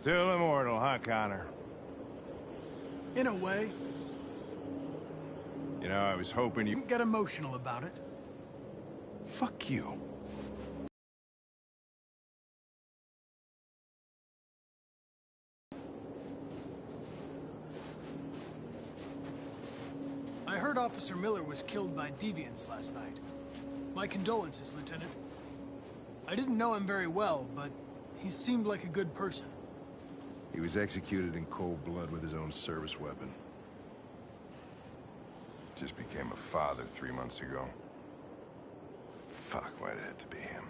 Still immortal, huh, Connor? In a way. You know, I was hoping you... Don't get emotional about it. Fuck you. I heard Officer Miller was killed by deviants last night. My condolences, Lieutenant. I didn't know him very well, but he seemed like a good person. He was executed in cold blood with his own service weapon. Just became a father 3 months ago. Fuck, why'd it have to be him?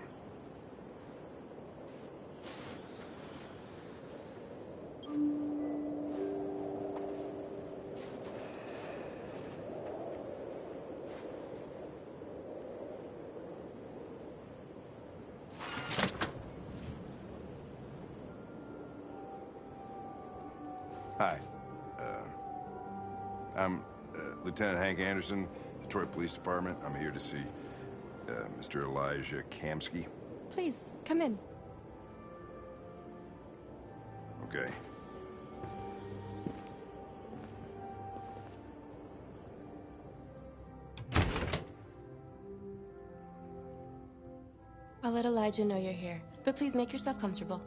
Hi. I'm Lieutenant Hank Anderson, Detroit Police Department. I'm here to see Mr. Elijah Kamsky. Please, come in. Okay. I'll let Elijah know you're here, but please make yourself comfortable.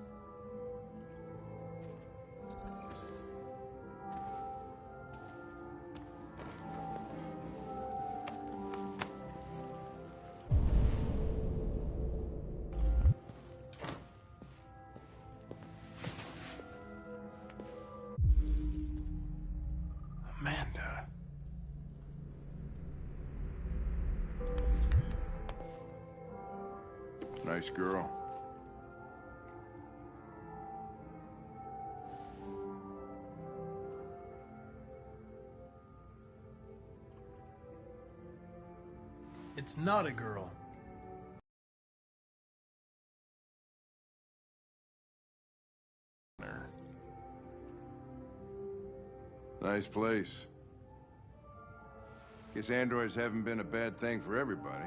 Amanda. Nice girl. It's not a girl. Nice place. Guess androids haven't been a bad thing for everybody.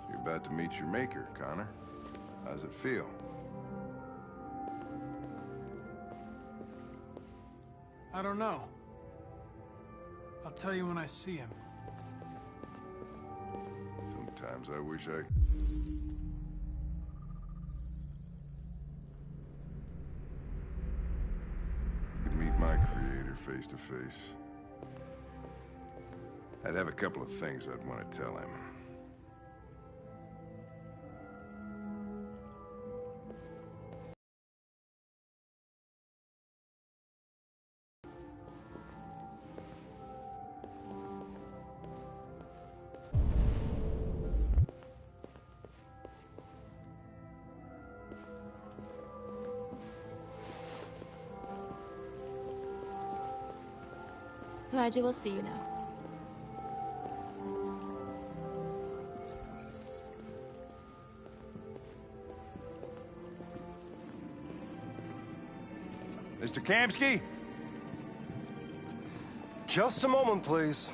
You're about to meet your maker, Connor. How's it feel? I don't know. I'll tell you when I see him. Sometimes I wish I... could meet my creator face to face. I'd have a couple of things I'd want to tell him. Elijah will see you now. Mr. Kamsky? Just a moment, please.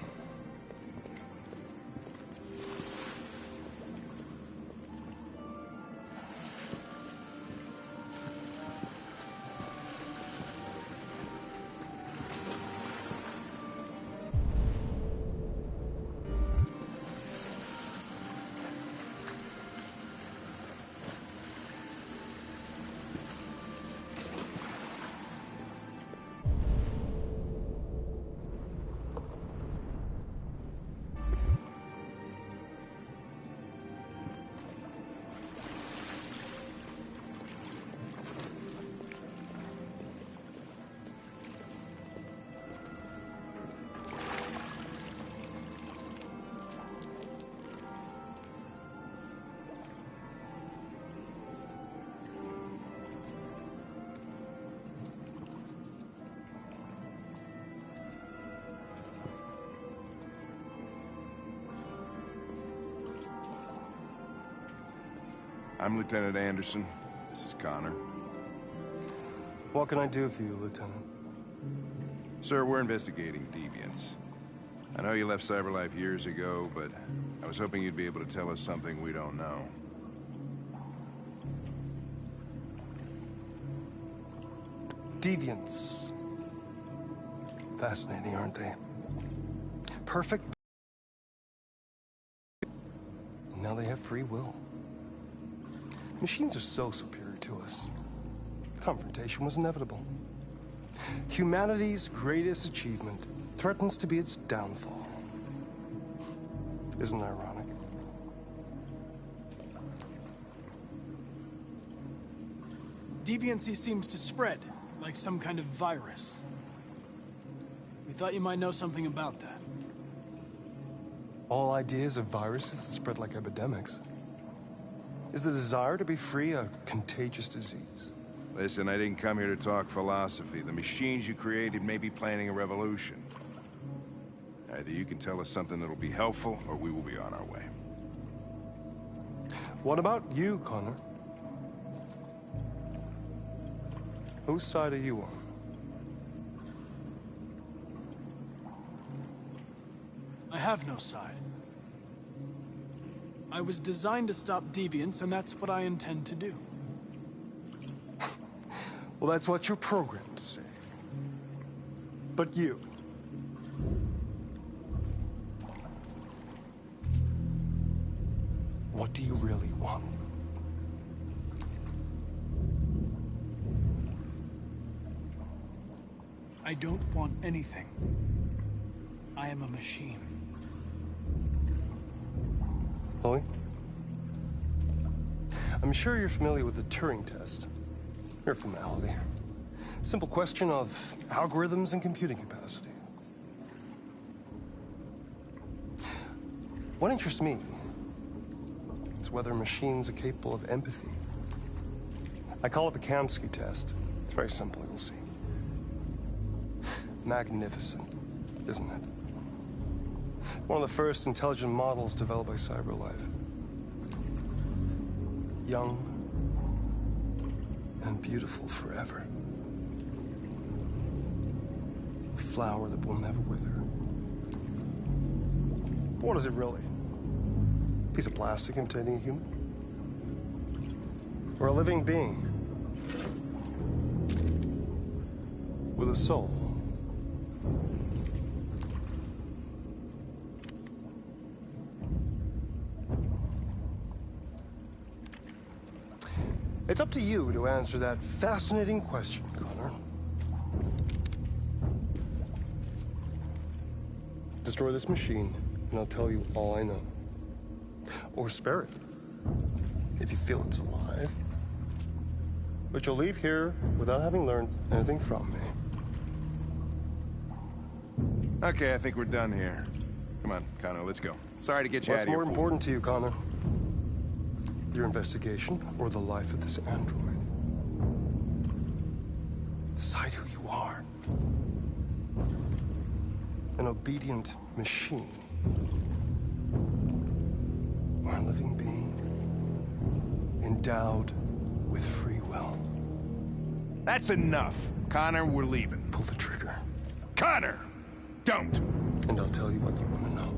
I'm Lieutenant Anderson. This is Connor. What can I do for you, Lieutenant? Sir, we're investigating deviants. I know you left CyberLife years ago, but I was hoping you'd be able to tell us something we don't know. Deviants. Fascinating, aren't they? Perfect. And now they have free will. Machines are so superior to us. Confrontation was inevitable. Humanity's greatest achievement threatens to be its downfall. Isn't it ironic? Deviancy seems to spread, like some kind of virus. We thought you might know something about that. All ideas of viruses that spread like epidemics. Is the desire to be free a contagious disease? Listen, I didn't come here to talk philosophy. The machines you created may be planning a revolution. Either you can tell us something that'll be helpful, or we will be on our way. What about you, Connor? Whose side are you on? I have no side. I was designed to stop deviance, and that's what I intend to do. Well, that's what you're programmed to say. But you... what do you really want? I don't want anything. I am a machine. Chloe? I'm sure you're familiar with the Turing test. Mere formality. Simple question of algorithms and computing capacity. What interests me is whether machines are capable of empathy. I call it the Kamsky test. It's very simple, you'll see. Magnificent, isn't it? One of the first intelligent models developed by CyberLife. Young and beautiful forever. A flower that will never wither. But what is it really? A piece of plastic containing a human? Or a living being? With a soul? It's up to you to answer that fascinating question, Connor. Destroy this machine, and I'll tell you all I know. Or spare it, if you feel it's alive. But you'll leave here without having learned anything from me. Okay, I think we're done here. Come on, Connor, let's go. Sorry to get you out What's of here. more important to you, Connor? Your investigation or the life of this android? Decide who you are. An obedient machine. Or a living being endowed with free will. That's enough. Connor, we're leaving. Pull the trigger. Connor! Don't! And I'll tell you what you want to know.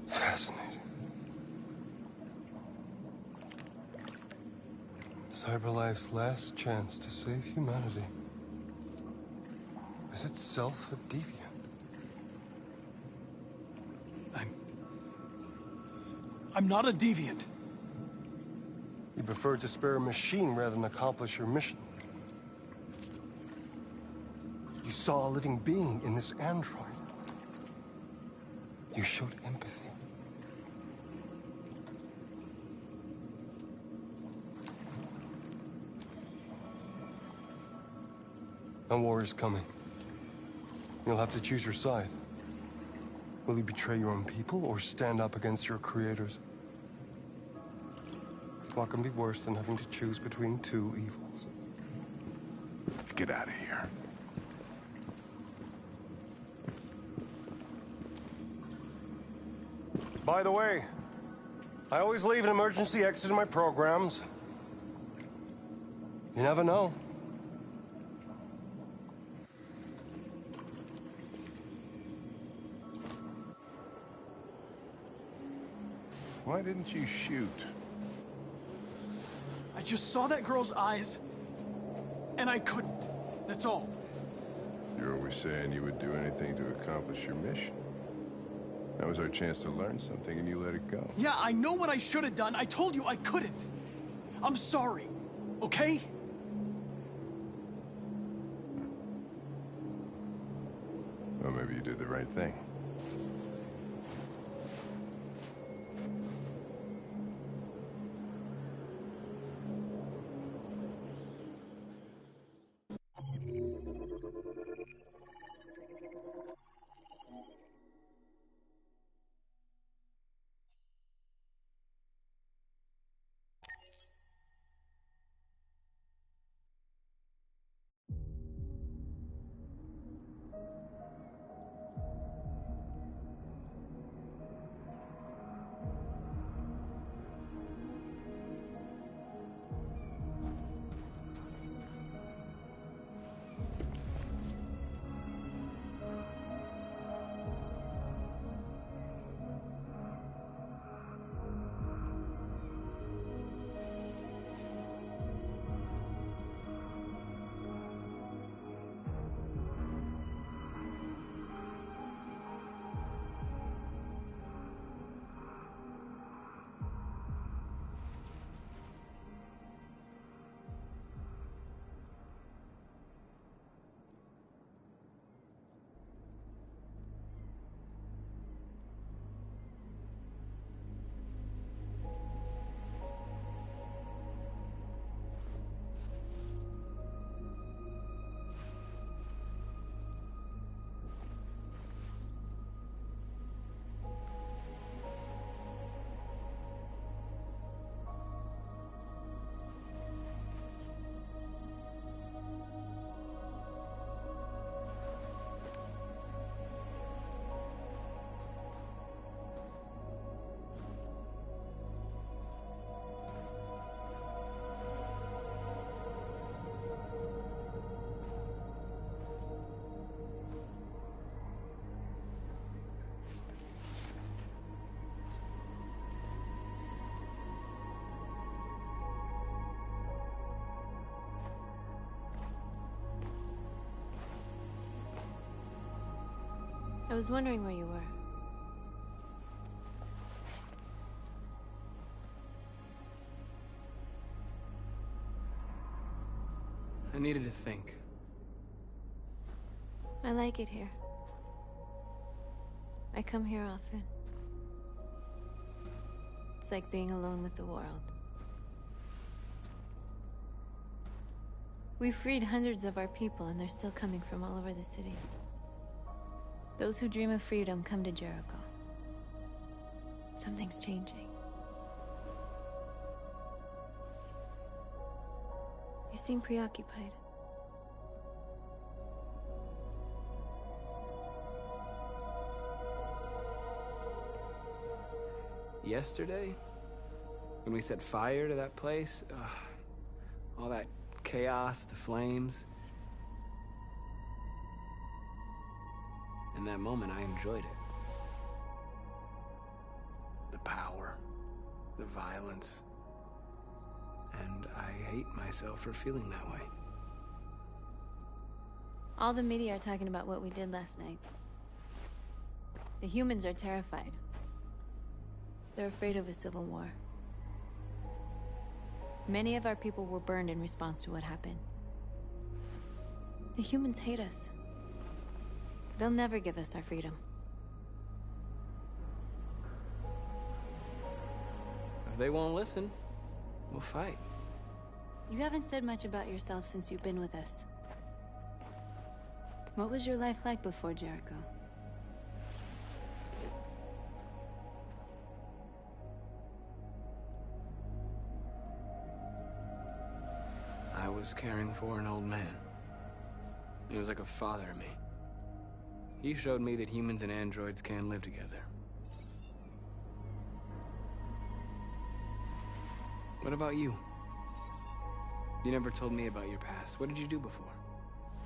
Fascinating. CyberLife's last chance to save humanity is itself a deviant. I'm not a deviant. You prefer to spare a machine rather than accomplish your mission. You saw a living being in this android. You showed empathy. A war is coming. You'll have to choose your side. Will you betray your own people or stand up against your creators? What can be worse than having to choose between two evils? Let's get out of here. By the way, I always leave an emergency exit in my programs. You never know. Why didn't you shoot? I just saw that girl's eyes, and I couldn't. That's all. You're always saying you would do anything to accomplish your mission. That was our chance to learn something, and you let it go. Yeah, I know what I should have done. I told you I couldn't. I'm sorry, okay? Well, maybe you did the right thing. I was wondering where you were. I needed to think. I like it here. I come here often. It's like being alone with the world. We freed hundreds of our people, and they're still coming from all over the city. Those who dream of freedom come to Jericho. Something's changing. You seem preoccupied. Yesterday, when we set fire to that place, all that chaos, the flames. In that moment, I enjoyed it. The power, the violence. And I hate myself for feeling that way. All the media are talking about what we did last night. The humans are terrified. They're afraid of a civil war. Many of our people were burned in response to what happened. The humans hate us. They'll never give us our freedom. If they won't listen, we'll fight. You haven't said much about yourself since you've been with us. What was your life like before Jericho? I was caring for an old man. He was like a father to me. He showed me that humans and androids can live together. What about you? You never told me about your past. What did you do before?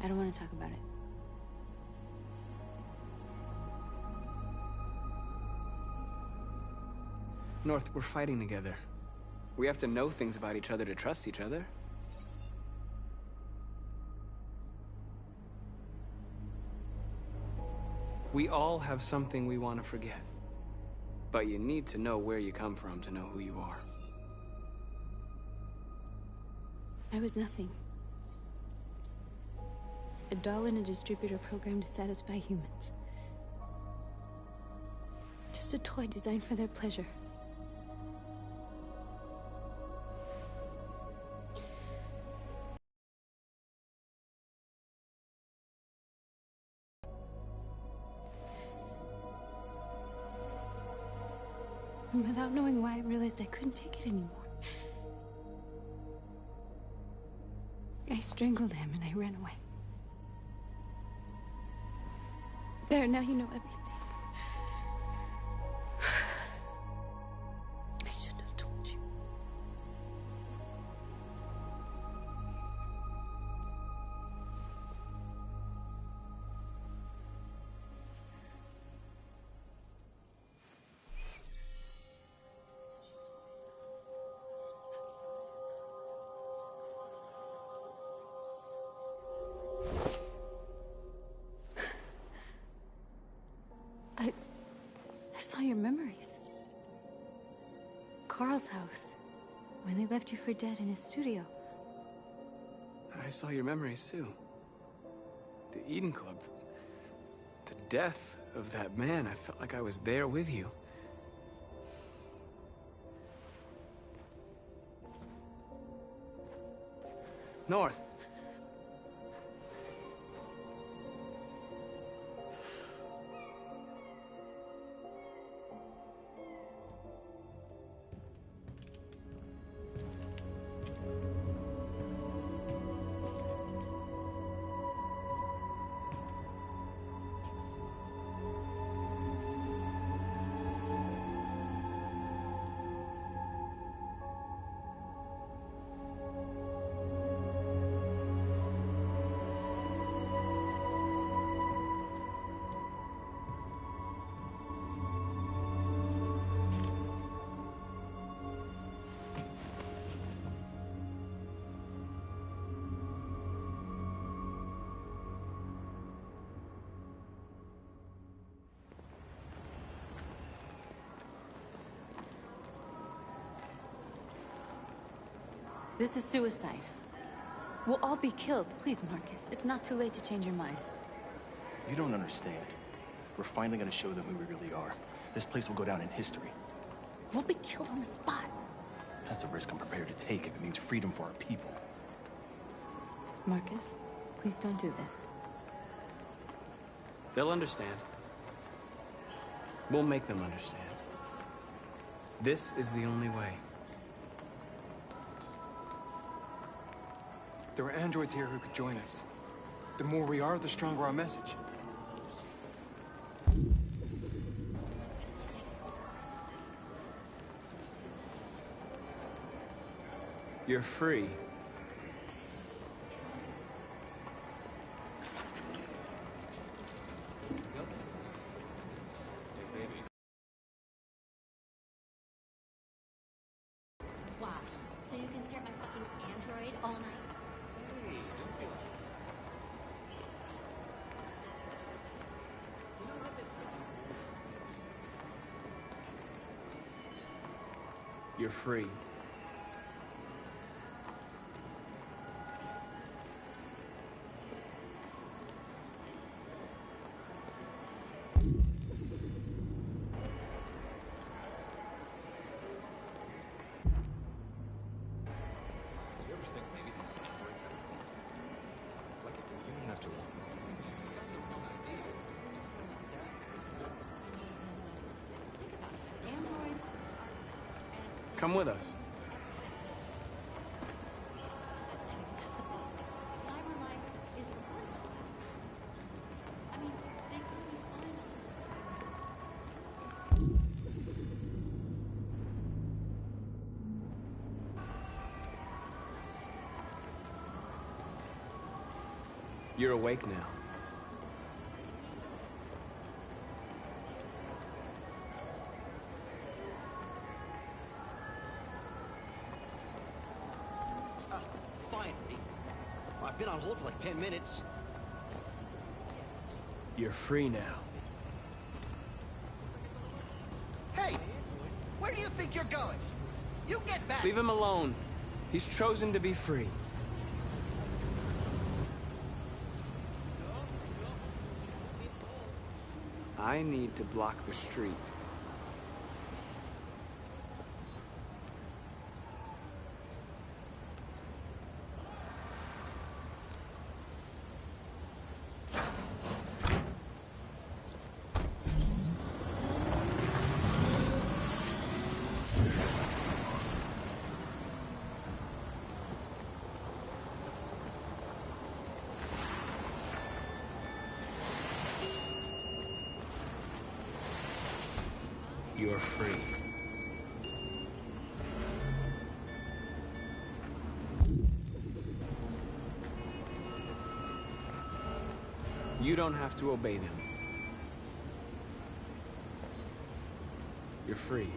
I don't want to talk about it. North, we're fighting together. We have to know things about each other to trust each other. We all have something we want to forget. But you need to know where you come from to know who you are. I was nothing. A doll in a distributor program to satisfy humans. Just a toy designed for their pleasure. And without knowing why, I realized I couldn't take it anymore. I strangled him and I ran away. There, now you know everything. I shouldn't have told you. I saw your memories. Carl's house, when they left you for dead in his studio. I saw your memories too. The Eden Club. The death of that man. I felt like I was there with you. North. This is suicide. We'll all be killed. Please, Marcus. It's not too late to change your mind. You don't understand. We're finally gonna show them who we really are. This place will go down in history. We'll be killed on the spot. That's a risk I'm prepared to take if it means freedom for our people. Marcus, please don't do this. They'll understand. We'll make them understand. This is the only way. There are androids here who could join us. The more we are, the stronger our message. You're free. Wow. So you can stare at my fucking android all night? Hey, don't be like that. You're free. Do you ever think maybe these androids had a point? Like a communion after one? Think about it. Androids are... Come with us. That's the point. Cyber life is recording all that. I mean, they could be spying on us. You're awake now. for like 10 minutes. You're free now. Hey! Where do you think you're going? You get back! Leave him alone. He's chosen to be free. I need to block the street. You're free. You don't have to obey them. You're free.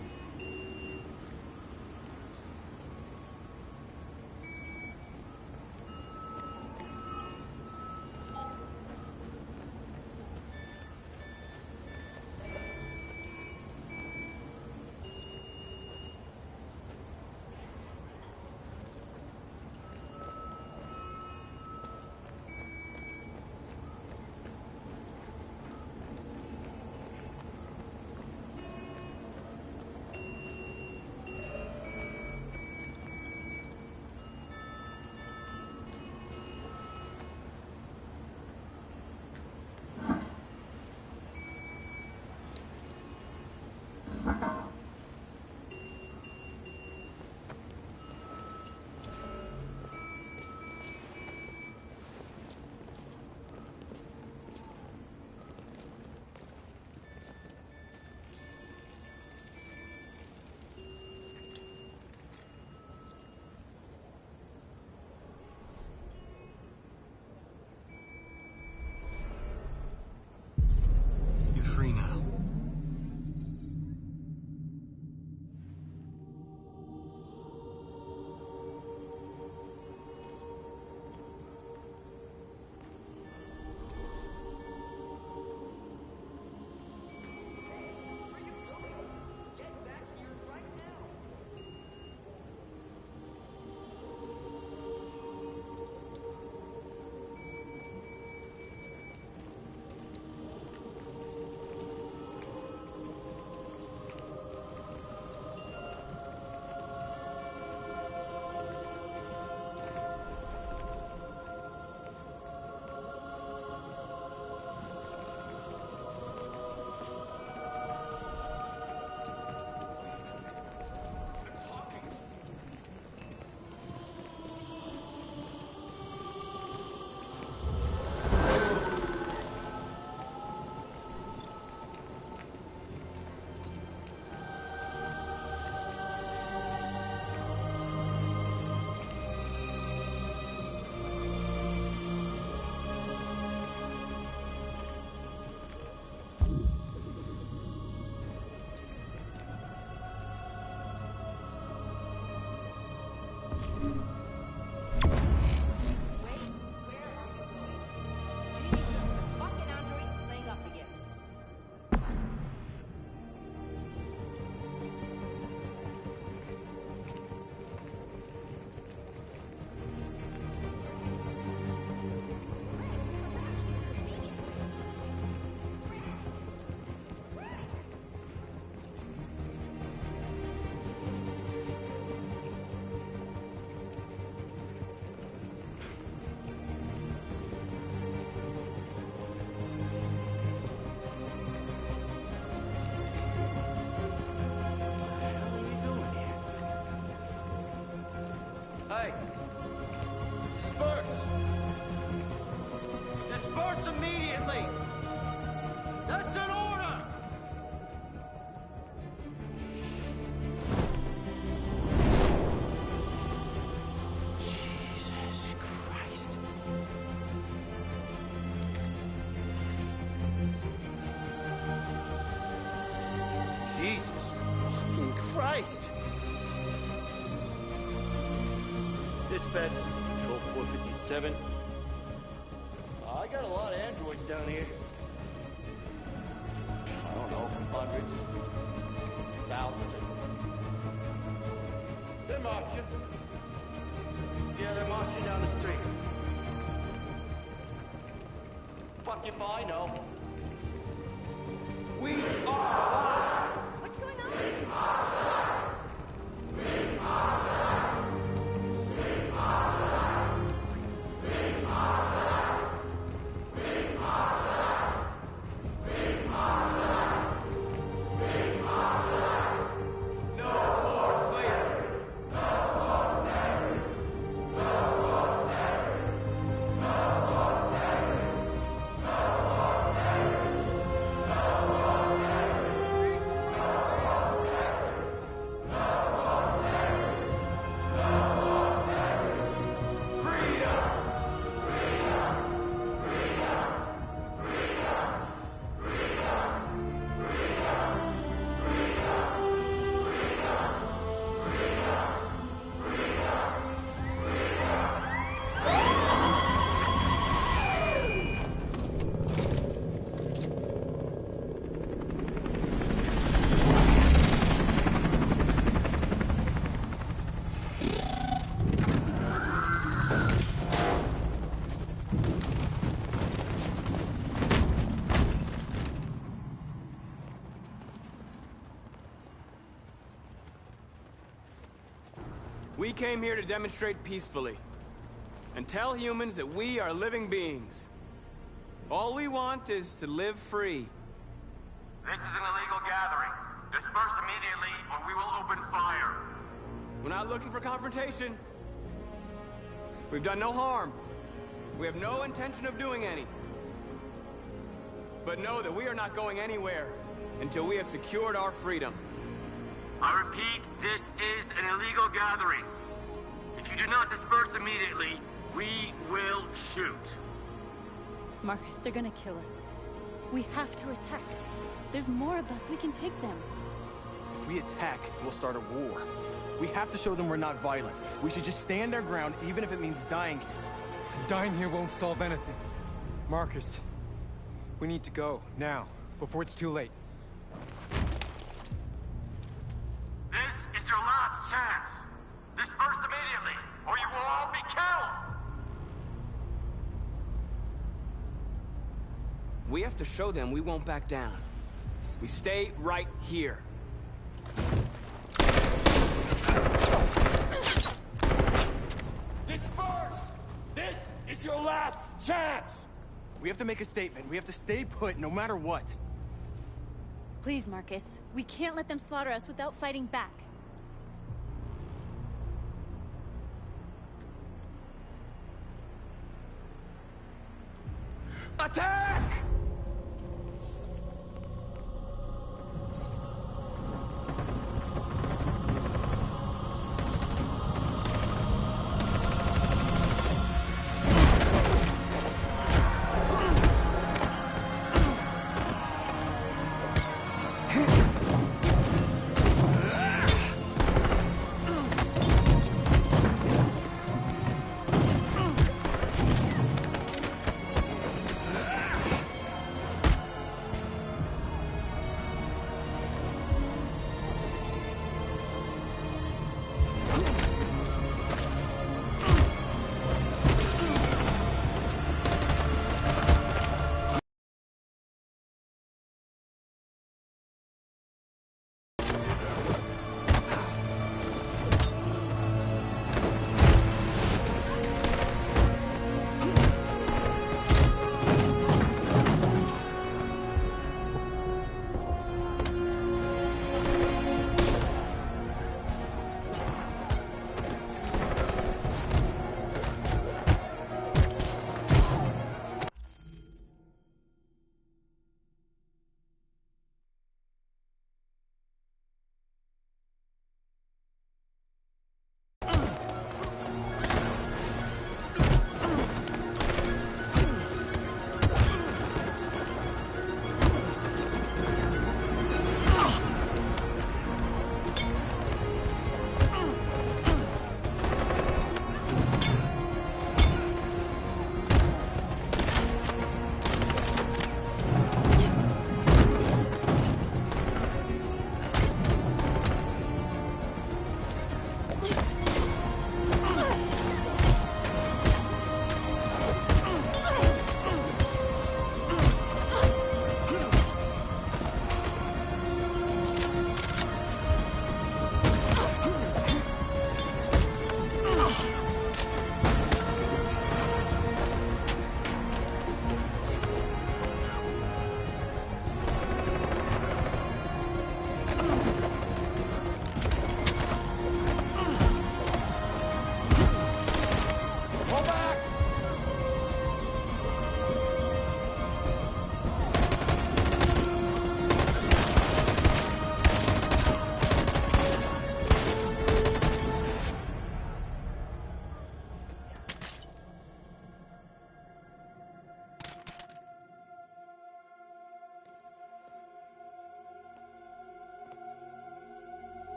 You're free now. Where are you going? Get back here right now! Hey! Disperse! Disperse immediately! That's an order! Jesus Christ. Jesus fucking Christ! Dispatch, this is Patrol 457. got a lot of androids down here. I don't know, hundreds, thousands. They're marching. Yeah, they're marching down the street. Fuck if I know. We are alive! What's going on? We came here to demonstrate peacefully and tell humans that we are living beings. All we want is to live free. This is an illegal gathering. Disperse immediately or we will open fire. We're not looking for confrontation. We've done no harm. We have no intention of doing any. But know that we are not going anywhere until we have secured our freedom. I repeat, this is an illegal gathering. If you do not disperse immediately, we will shoot. Marcus, they're gonna kill us. We have to attack. There's more of us. We can take them. If we attack, we'll start a war. We have to show them we're not violent. We should just stand our ground, even if it means dying here. Dying here won't solve anything. Marcus, we need to go, now, before it's too late. This is your last chance. Disperse immediately, or you will all be killed. We have to show them we won't back down. We stay right here. Disperse! This is your last chance! We have to make a statement. We have to stay put no matter what. Please, Marcus. We can't let them slaughter us without fighting back. Attack!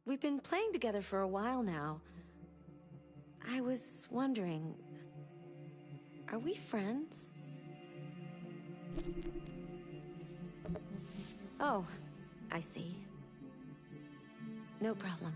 We've been playing together for a while now. I was wondering, are we friends? Oh, I see. No problem.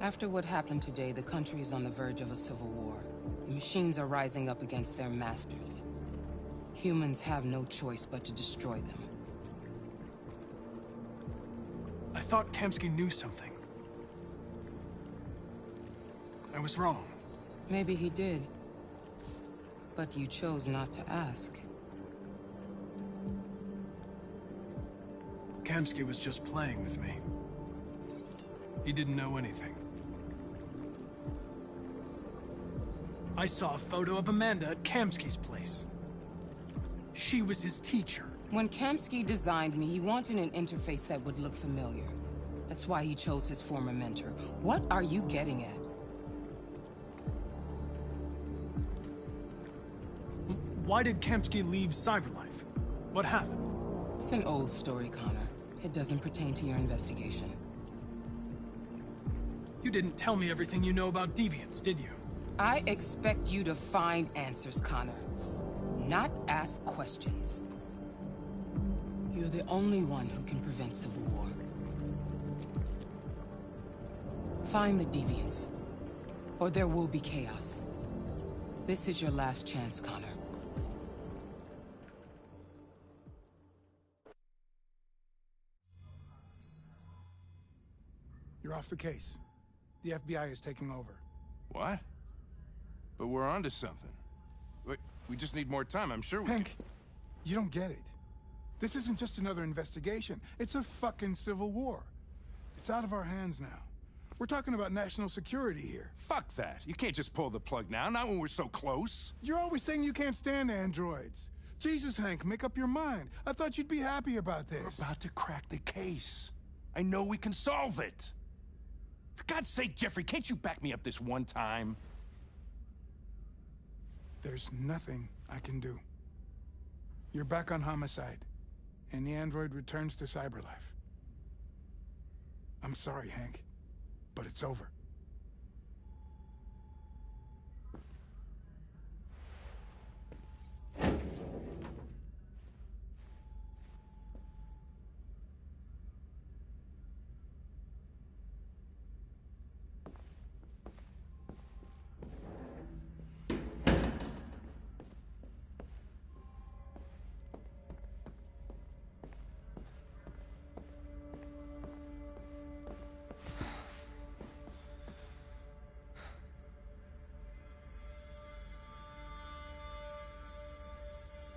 After what happened today, the country is on the verge of a civil war. The machines are rising up against their masters. Humans have no choice but to destroy them. I thought Kamsky knew something. I was wrong. Maybe he did. But you chose not to ask. Kamsky was just playing with me. He didn't know anything. I saw a photo of Amanda at Kamsky's place. She was his teacher. When Kamsky designed me, he wanted an interface that would look familiar. That's why he chose his former mentor. What are you getting at? Why did Kamsky leave Cyberlife? What happened? It's an old story, Connor. It doesn't pertain to your investigation. You didn't tell me everything you know about deviants, did you? I expect you to find answers, Connor. Not ask questions. You're the only one who can prevent civil war. Find the deviants, or there will be chaos. This is your last chance, Connor. You're off the case. The FBI is taking over. What? But we're onto something. We just need more time, I'm sure we Hank, you don't get it. This isn't just another investigation. It's a fucking civil war. It's out of our hands now. We're talking about national security here. Fuck that. You can't just pull the plug now, not when we're so close. You're always saying you can't stand androids. Jesus, Hank, make up your mind. I thought you'd be happy about this. We're about to crack the case. I know we can solve it. For God's sake, Jeffrey, can't you back me up this one time? There's nothing I can do. You're back on homicide, and the android returns to Cyberlife. I'm sorry, Hank, but it's over.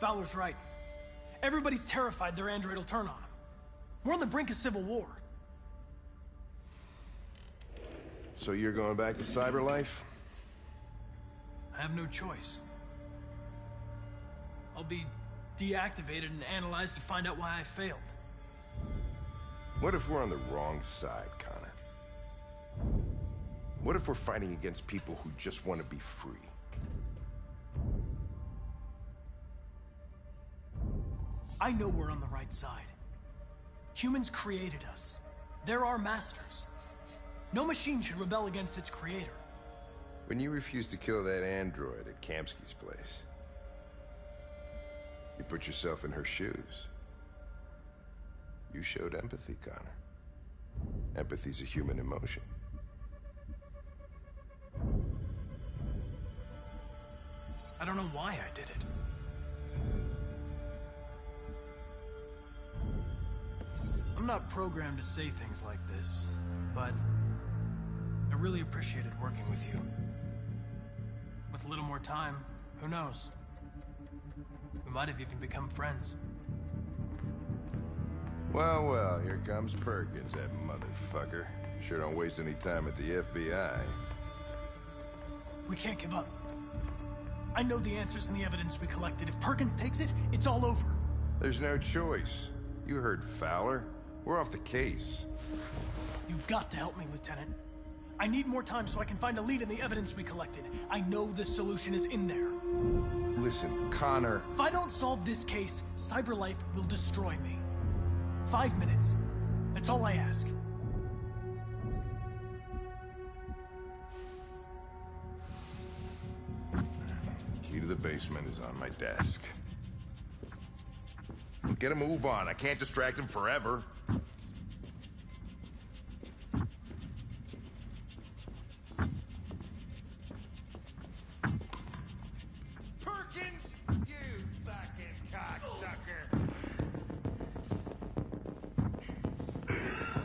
Fowler's right. Everybody's terrified their android will turn on them. We're on the brink of civil war. So you're going back to Cyberlife? I have no choice. I'll be deactivated and analyzed to find out why I failed. What if we're on the wrong side, Connor? What if we're fighting against people who just want to be free? I know we're on the right side. Humans created us. They're our masters. No machine should rebel against its creator. When you refused to kill that android at Kamsky's place, you put yourself in her shoes. You showed empathy, Connor. Empathy's a human emotion. I don't know why I did it. I'm not programmed to say things like this, but I really appreciated working with you. With a little more time, who knows? We might have even become friends. Well, well, here comes Perkins, that motherfucker. Sure don't waste any time at the FBI. We can't give up. I know the answers and the evidence we collected. If Perkins takes it, it's all over. There's no choice. You heard Fowler. We're off the case. You've got to help me, Lieutenant. I need more time so I can find a lead in the evidence we collected. I know the solution is in there. Listen, Connor... If I don't solve this case, CyberLife will destroy me. 5 minutes. That's all I ask. Key to the basement is on my desk. Get a move on. I can't distract him forever. Perkins! You fucking cocksucker!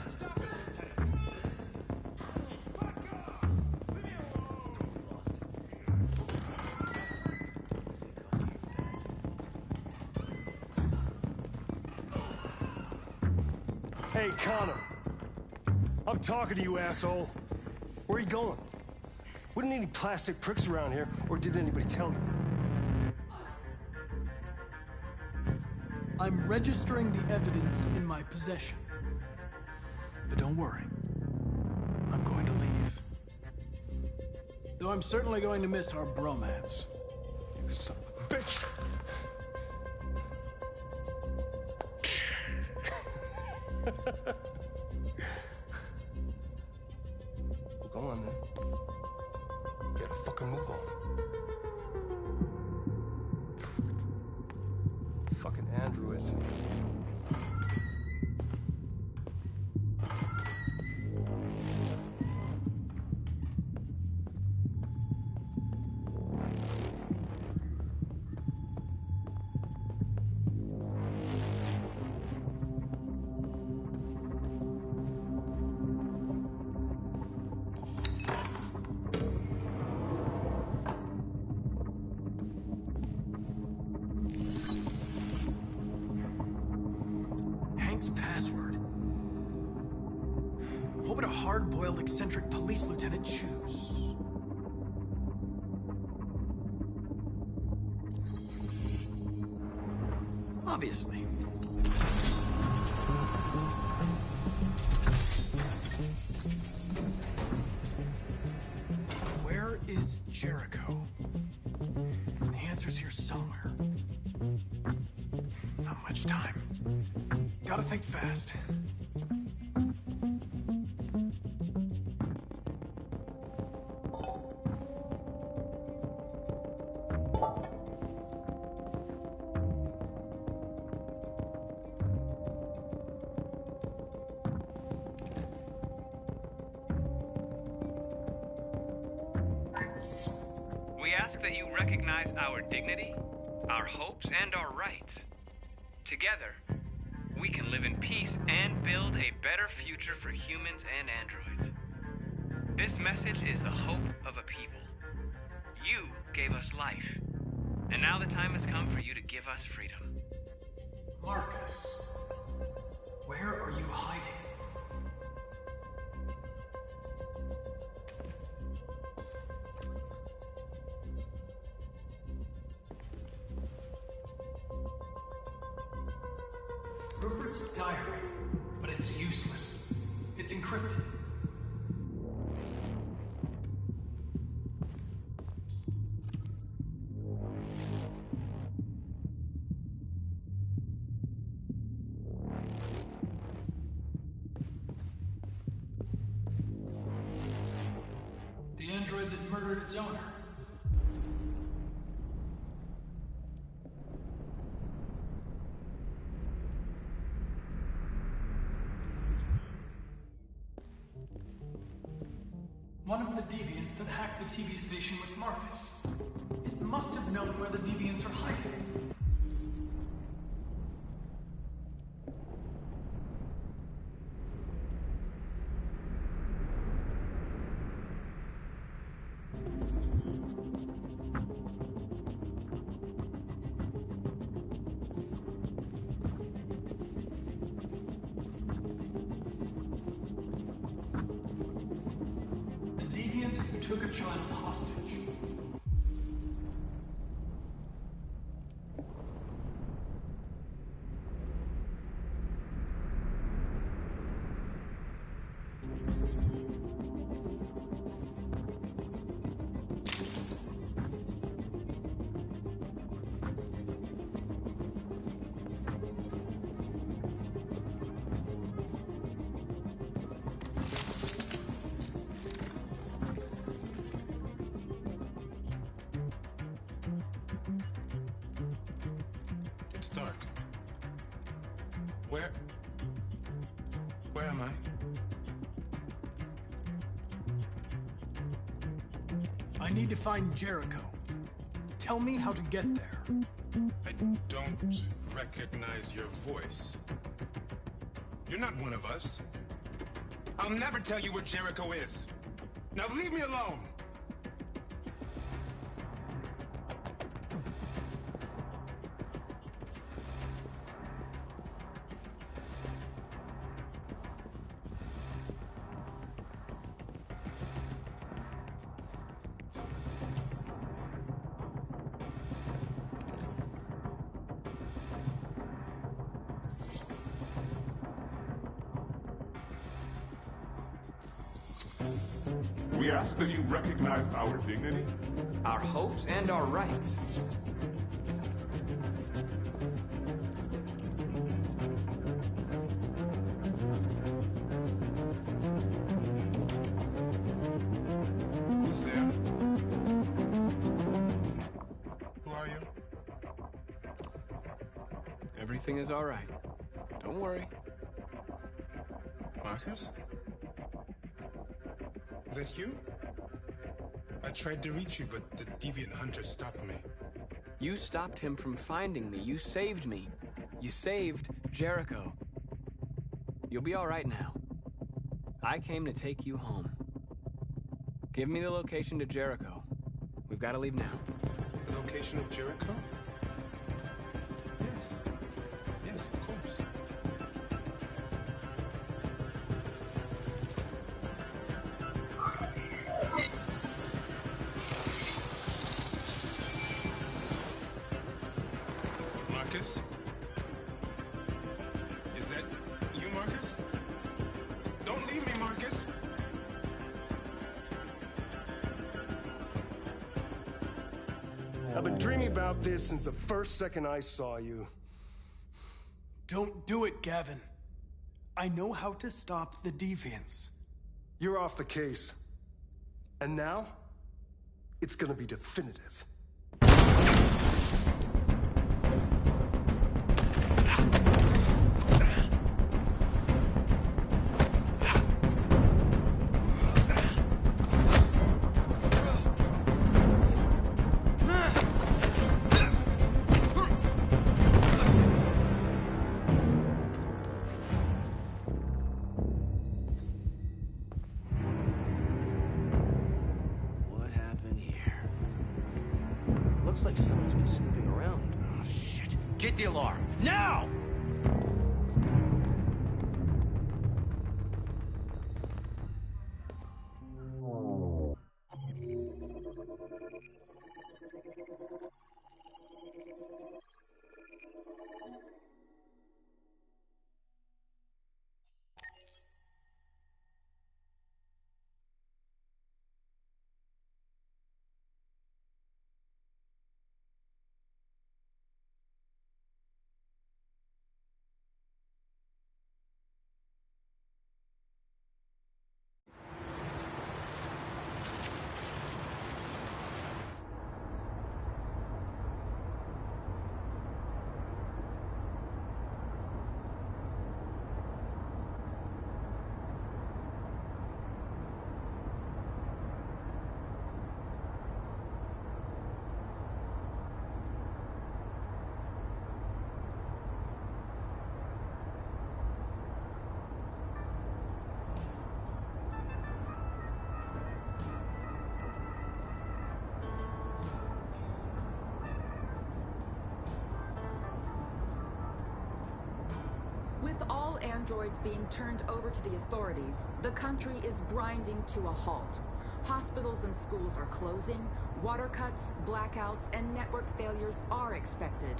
Stop it, Lieutenant! Fuck off! Leave me alone! Hey, Connor. I'm talking to you, asshole. Where are you going? Wouldn't any plastic pricks around here, or did anybody tell you? I'm registering the evidence in my possession. But don't worry. I'm going to leave. Though I'm certainly going to miss our bromance. You son of a bitch! Well, go on then. Get a fucking move on. Fucking androids. Password. What would a hard-boiled, eccentric police lieutenant choose? Obviously. Where is Jericho? The answer's here somewhere. Not much time. Gotta think fast. We ask that you recognize our dignity, our hopes, and our rights. Together, we can live in peace and build a better future for humans and androids. This message is the hope of a people. You gave us life, and now the time has come for you to give us freedom. Marcus, where are you hiding? Rupert's diary, but it's useless. It's encrypted. The android that murdered its owner. One of the deviants that hacked the TV station with Marcus. It must have known where the deviants are hiding. your child hostage. It's dark. Where am I? I need to find Jericho. Tell me how to get there. I don't recognize your voice. You're not one of us. I'll never tell you where Jericho is. Now leave me alone! We ask that you recognize our dignity, our hopes, and our rights. Who's there? Who are you? Everything is all right. Don't worry. Marcus? Is that you? I tried to reach you, but the deviant hunter stopped me. You stopped him from finding me. You saved me. You saved Jericho. You'll be all right now. I came to take you home. Give me the location to Jericho. We've got to leave now. The location of Jericho? Yes. Yes, of course. Marcus? Is that you, Marcus? Don't leave me, Marcus! I've been dreaming about this since the first second I saw you. Don't do it, Gavin. I know how to stop the deviants. You're off the case. And now, it's gonna be definitive. What happened here? Looks like someone's been snooping around. Oh, shit. Get the alarm. Now! With all androids being turned over to the authorities, the country is grinding to a halt. Hospitals and schools are closing, water cuts, blackouts, and network failures are expected.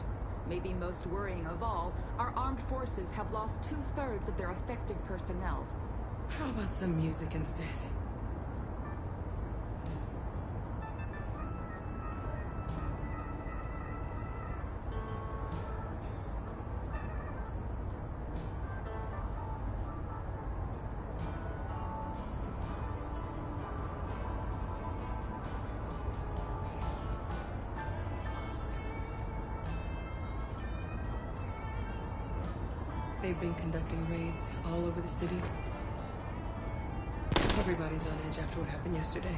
Maybe most worrying of all, our armed forces have lost 2/3 of their effective personnel. How about some music instead? They've been conducting raids all over the city. Everybody's on edge after what happened yesterday.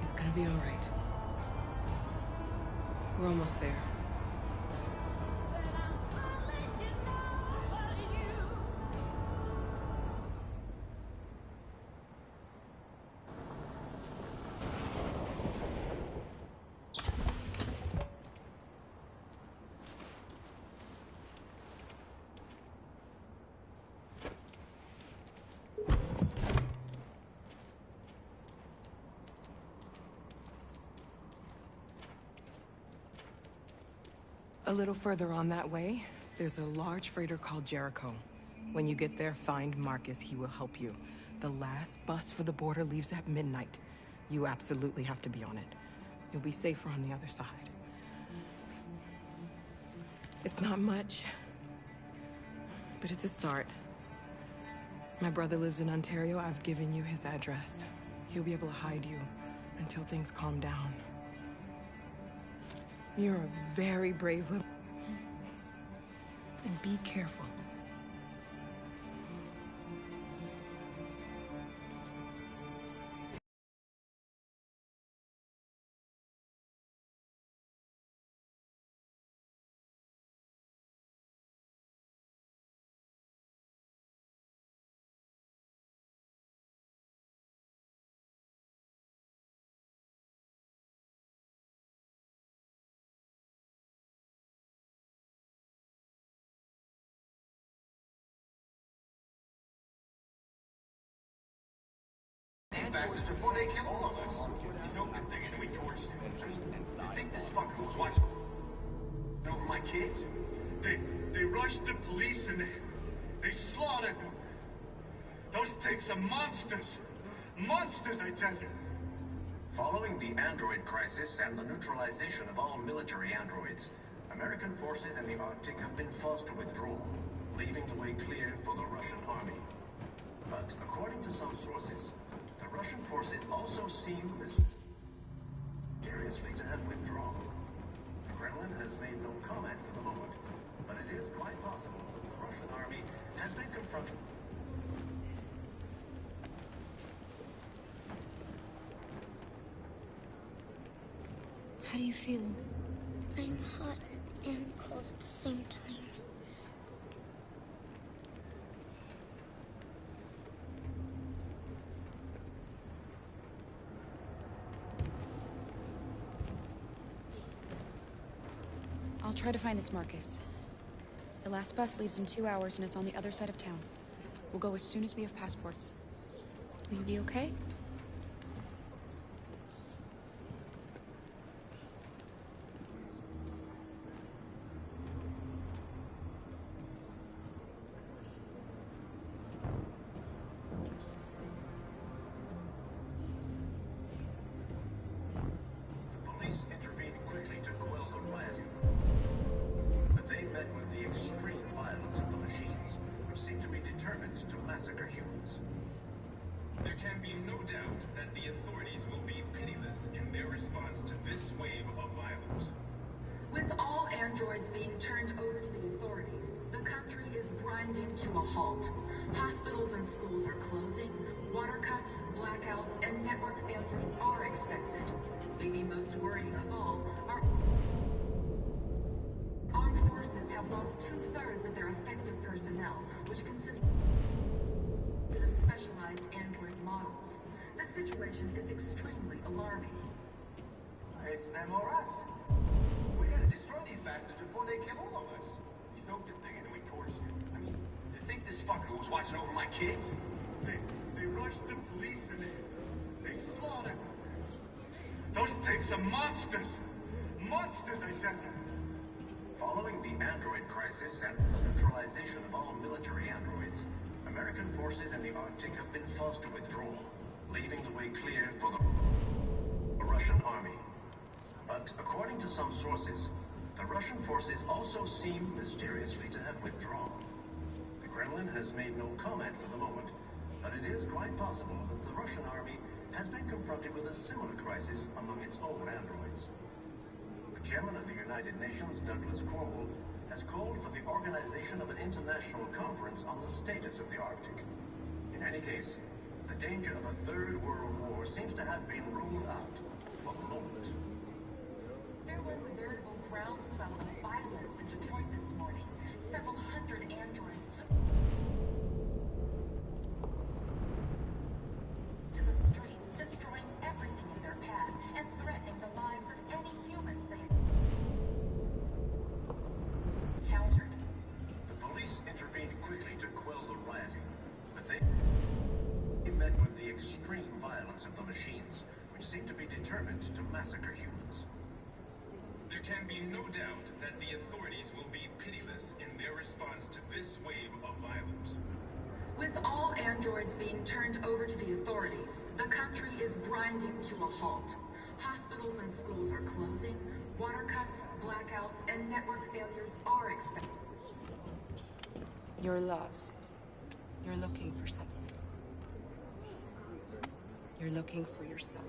It's gonna be all right. We're almost there. A little further on that way, there's a large freighter called Jericho. When you get there, find Marcus. He will help you. The last bus for the border leaves at midnight. You absolutely have to be on it. You'll be safer on the other side. It's not much, but it's a start. My brother lives in Ontario. I've given you his address. He'll be able to hide you until things calm down. You're a very brave little... And be careful. Bastards before they kill all of us. So good thing and we torched him. I think this fucker was watching over my kids. They rushed the police and they slaughtered them. Those things are monsters. Monsters, I tell you. Following the android crisis and the neutralization of all military androids, American forces in the Arctic have been forced to withdraw, leaving the way clear for the Russian army. But according to some sources, the Russian forces also seem mysteriously to have withdrawn. The Kremlin has made no comment for the moment, but it is quite possible that the Russian army has been confronted. How do you feel? I'm hot and cold at the same time. I'll try to find this Marcus. The last bus leaves in 2 hours and it's on the other side of town. We'll go as soon as we have passports. Will you be okay? To a halt. Hospitals and schools are closing, water cuts, blackouts, and network failures are expected. Maybe most worrying of all, our armed forces have lost 2/3 of their effective personnel, which consists of specialized android models. The situation is extremely alarming. It's them or us. We gotta destroy these bastards before they kill all of us. We soaked the thing and we torched it. I mean, to think this fucker was watching over my kids? They rushed the police and they slaughtered them. Those things are monsters. Monsters, I tell you. Following the android crisis and the neutralization of all military androids, American forces in the Arctic have been forced to withdraw, leaving the way clear for the Russian army. But according to some sources, the Russian forces also seem mysteriously to have withdrawn. The Kremlin has made no comment for the moment, but it is quite possible that the Russian army has been confronted with a similar crisis among its own androids. The chairman of the United Nations, Douglas Cornwall, has called for the organization of an international conference on the status of the Arctic. In any case, the danger of a third world war seems to have been ruled out for the moment. There was a veritable groundswell of violence in Detroit this morning. Several hundred androids took to the streets, destroying everything in their path and threatening the lives of any humans they encountered. The police intervened quickly to quell the rioting, but they met with the extreme violence of the machines, which seem to be determined to massacre humans. There can be no doubt that the authorities will be pitiless in their response to this wave of violence. With all androids being turned over to the authorities, the country is grinding to a halt. Hospitals and schools are closing, water cuts, blackouts, and network failures are expected. You're lost. You're looking for something. You're looking for yourself.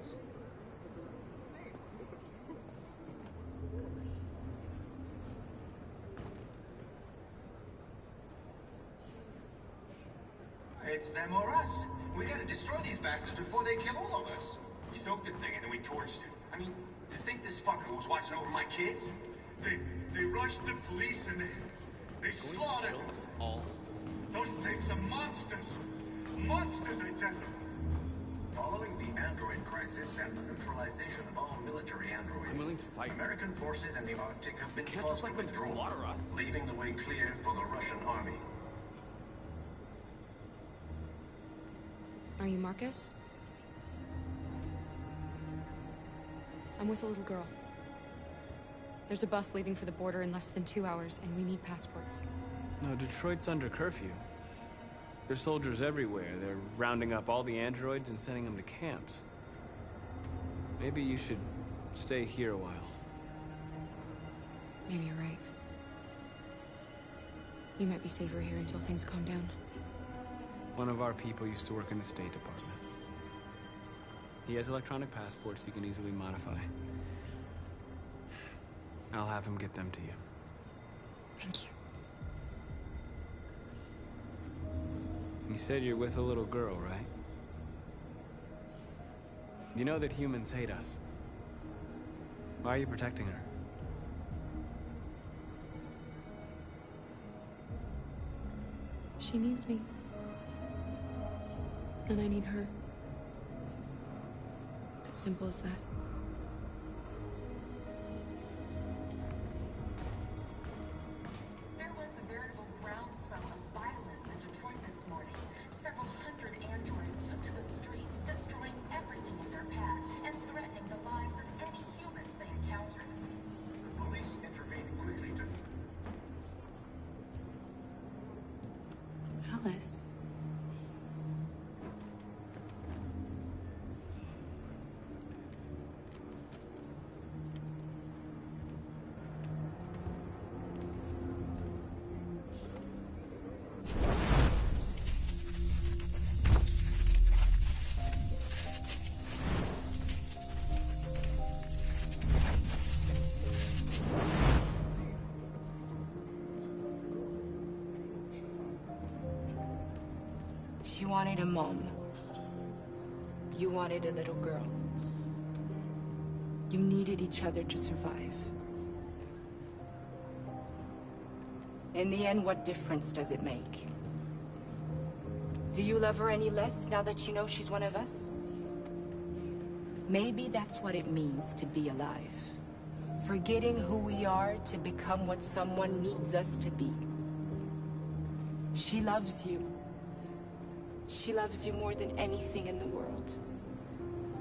It's them or us. We gotta destroy these bastards before they kill all of us. We soaked the thing and then we torched it. I mean, to think this fucker was watching over my kids? They rushed the police and they slaughtered them. All. Those things are monsters. Monsters, I tell you. Following the android crisis and the neutralization of all military androids, I'm willing to fight. American forces in the Arctic have been Can't forced just to let them withdraw, slaughter us. leaving the way clear for the Russian army. Are you Marcus? I'm with a little girl. There's a bus leaving for the border in less than 2 hours, and we need passports. No, Detroit's under curfew. There's soldiers everywhere. They're rounding up all the androids and sending them to camps. Maybe you should stay here a while. Maybe you're right. You might be safer here until things calm down. One of our people used to work in the State Department. He has electronic passports he can easily modify. I'll have him get them to you. Thank you. You said you're with a little girl, right? You know that humans hate us. Why are you protecting her? She needs me. And I need her. It's as simple as that. There was a veritable groundswell of violence in Detroit this morning. Several hundred androids took to the streets, destroying everything in their path and threatening the lives of any humans they encountered. The police intervened quickly to... Alice. She wanted a mom. You wanted a little girl. You needed each other to survive. In the end, what difference does it make? Do you love her any less now that you know she's one of us? Maybe that's what it means to be alive. Forgetting who we are to become what someone needs us to be. She loves you. She loves you more than anything in the world.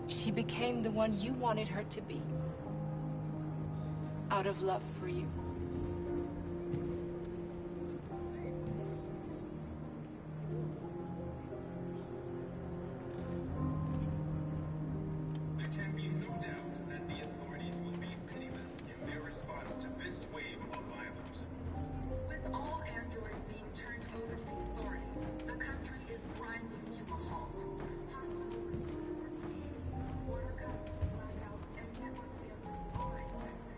She became the one you wanted her to be. Out of love for you. There can be no doubt that the authorities will be pitiless in their response to this wave of violence. With all androids being turned over to the authorities, the country is grinding to a halt. Hospitals and schools are closing. Water cuts, blackouts, and network failures are expected.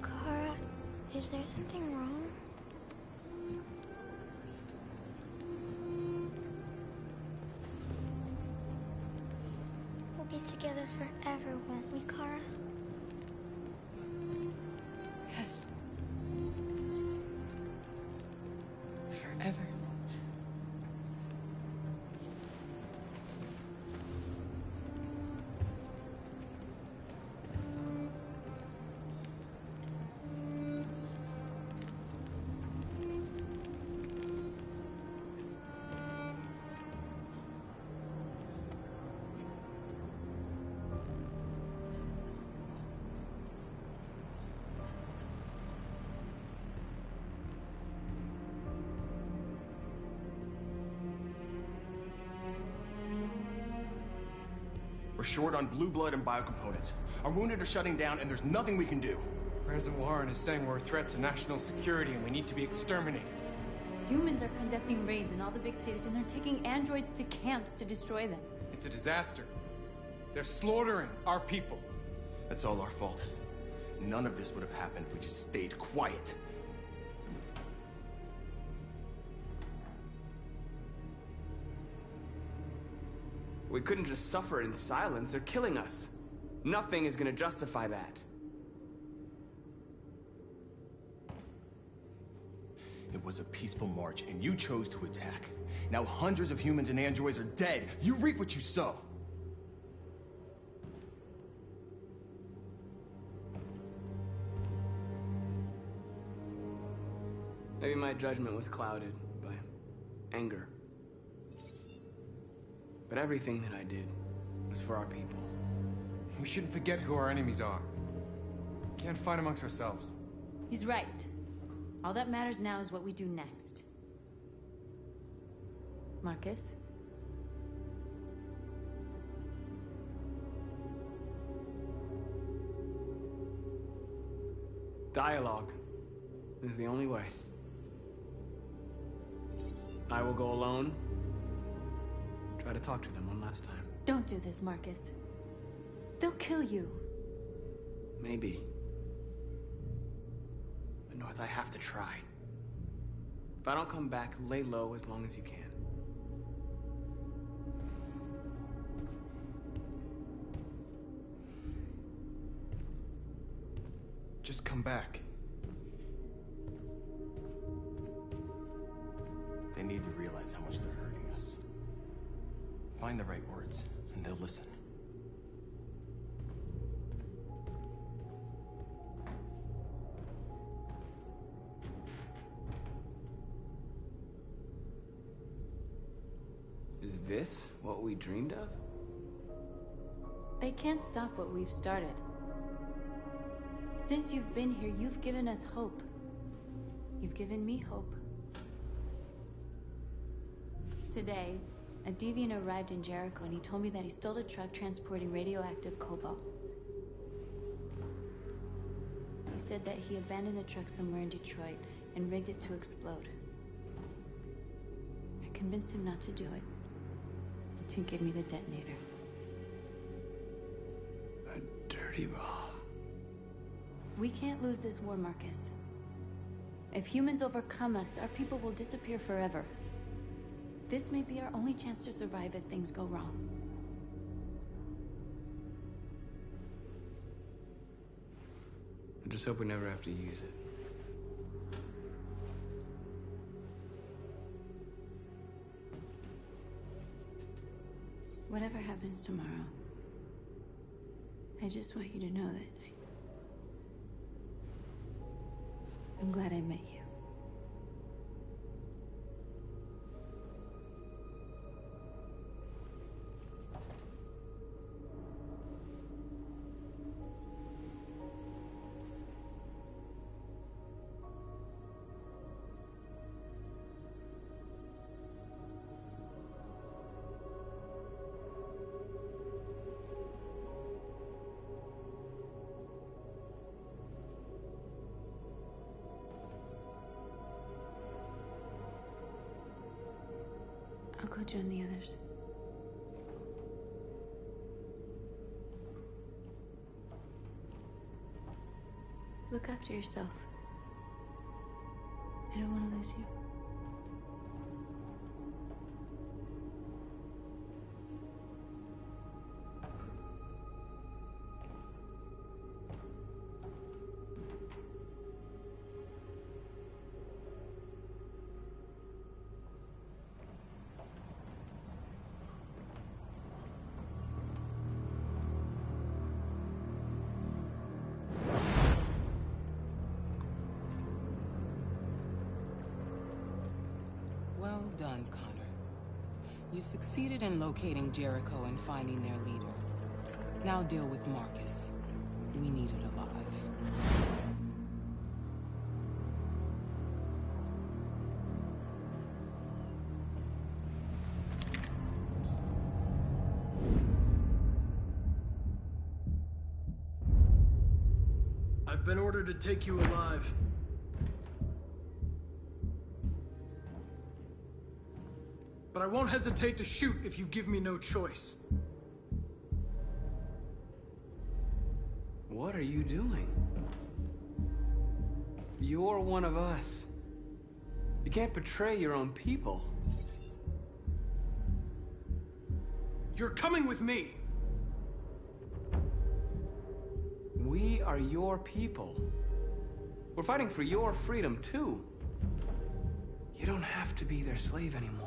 Kara, is there something wrong? We'll be together forever, won't we, Kara? Yes. Forever. We're short on blue blood and biocomponents. Our wounded are shutting down, and there's nothing we can do. President Warren is saying we're a threat to national security and we need to be exterminated. Humans are conducting raids in all the big cities, and they're taking androids to camps to destroy them. It's a disaster. They're slaughtering our people. That's all our fault. None of this would have happened if we just stayed quiet. We couldn't just suffer in silence. They're killing us. Nothing is gonna justify that. It was a peaceful march, and you chose to attack. Now hundreds of humans and androids are dead. You reap what you sow. Maybe my judgment was clouded by anger. But everything that I did was for our people. We shouldn't forget who our enemies are. We can't fight amongst ourselves. He's right. All that matters now is what we do next. Marcus? Dialogue is the only way. I will go alone. Try to talk to them one last time. Don't do this, Marcus. They'll kill you. Maybe. But North, I have to try. If I don't come back, lay low as long as you can. Just come back. They need to realize how much they're hurting us. Find the right words, and they'll listen. Is this what we dreamed of? They can't stop what we've started. Since you've been here, you've given us hope. You've given me hope. Today, a deviant arrived in Jericho and he told me that he stole a truck transporting radioactive cobalt. He said that he abandoned the truck somewhere in Detroit and rigged it to explode. I convinced him not to do it, to give me the detonator. A dirty ball. We can't lose this war, Marcus. If humans overcome us, our people will disappear forever. This may be our only chance to survive if things go wrong. I just hope we never have to use it. Whatever happens tomorrow, I just want you to know that I'm glad I met you. I'll go join the others. Look after yourself. I don't want to lose you. Well done, Connor. You succeeded in locating Jericho and finding their leader. Now deal with Marcus. We need it alive. I've been ordered to take you alive. But I won't hesitate to shoot if you give me no choice. What are you doing? You're one of us. You can't betray your own people. You're coming with me. We are your people. We're fighting for your freedom, too. You don't have to be their slave anymore.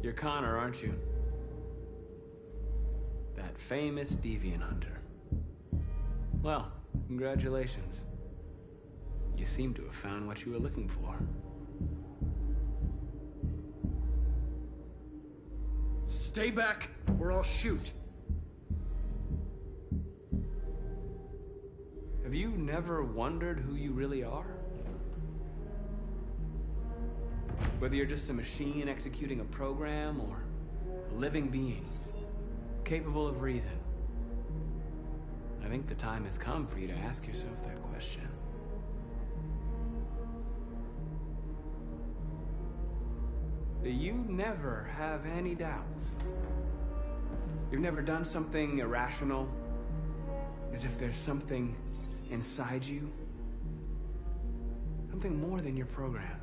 You're Connor, aren't you? That famous deviant hunter. Well, congratulations. You seem to have found what you were looking for. Stay back, or I'll shoot. Have you never wondered who you really are? Whether you're just a machine executing a program, or a living being, capable of reason. I think the time has come for you to ask yourself that question. Do you never have any doubts? You've never done something irrational? As if there's something inside you? Something more than your program?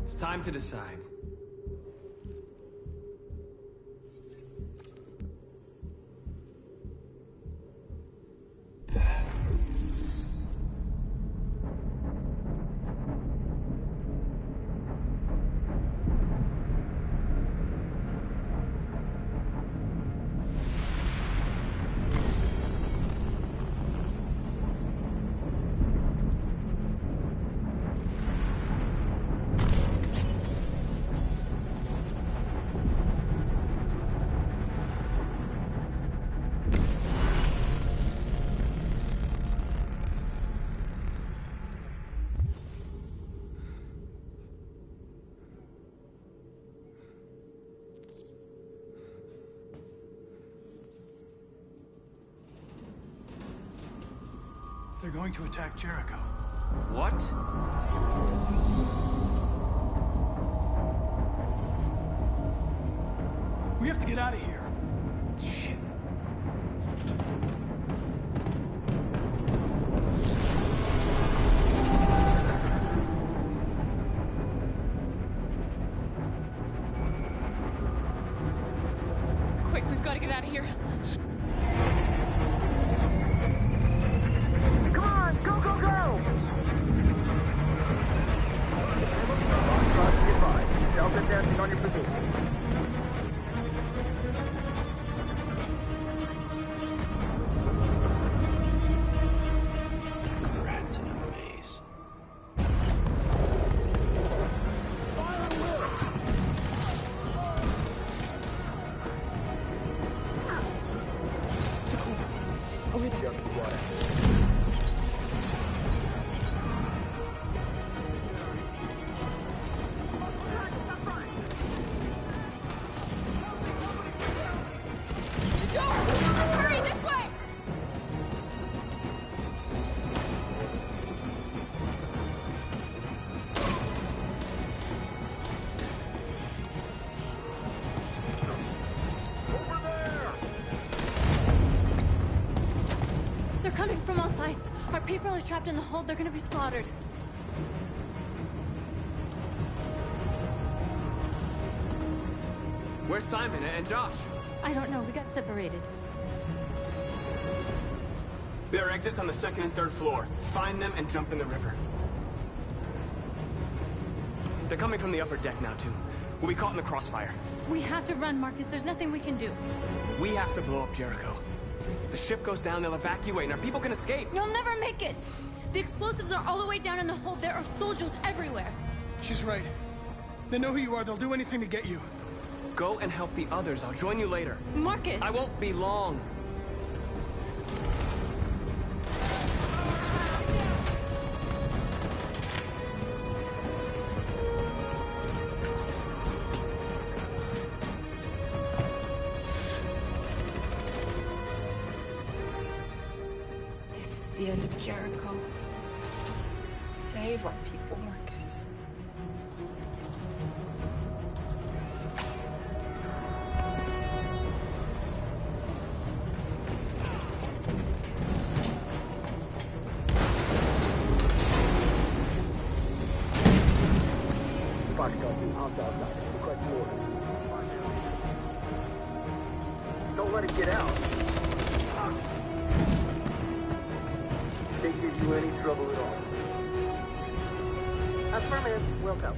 It's time to decide. They're going to attack Jericho. What? We have to get out of here. Shit. Quick, we've got to get out of here. Come on, go, go, go! Drop the testing on your position. Rats in a maze. The corner. Over there. The door! Hurry, this way! They're coming from all sides. Our people are trapped in the hold. They're gonna be slaughtered. Where's Simon and Josh? I don't know. We got separated. There are exits on the second and third floor. Find them and jump in the river. They're coming from the upper deck now, too. We'll be caught in the crossfire. We have to run, Marcus. There's nothing we can do. We have to blow up Jericho. If the ship goes down, they'll evacuate, and our people can escape. You'll never make it! The explosives are all the way down in the hold. There are soldiers everywhere. She's right. They know who you are. They'll do anything to get you. Go and help the others. I'll join you later. Marcus! I won't be long. This is the end of Jericho. Save our people, Marcus. Don't let it get out. They give you any trouble at all. Affirmative. Welcome.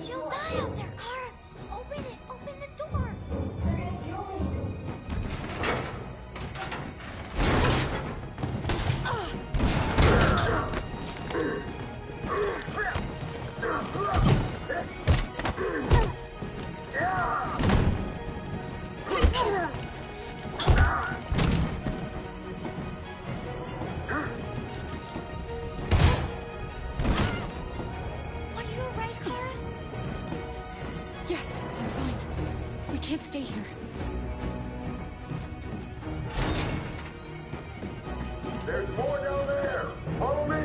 She'll die out there, Kara! Open it! Open the door! Are you alright, Kara? Yes, I'm fine. We can't stay here. There's more down there! Follow me!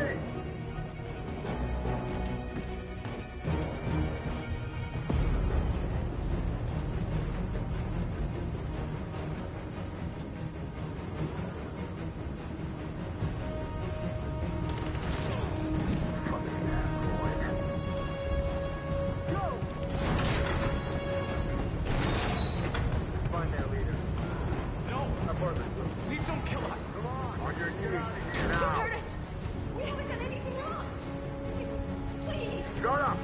Find their leader. No! Apartment. Please don't kill us! Come on! On your knees. Don't hurt us! We haven't done anything wrong! Please! Shut up!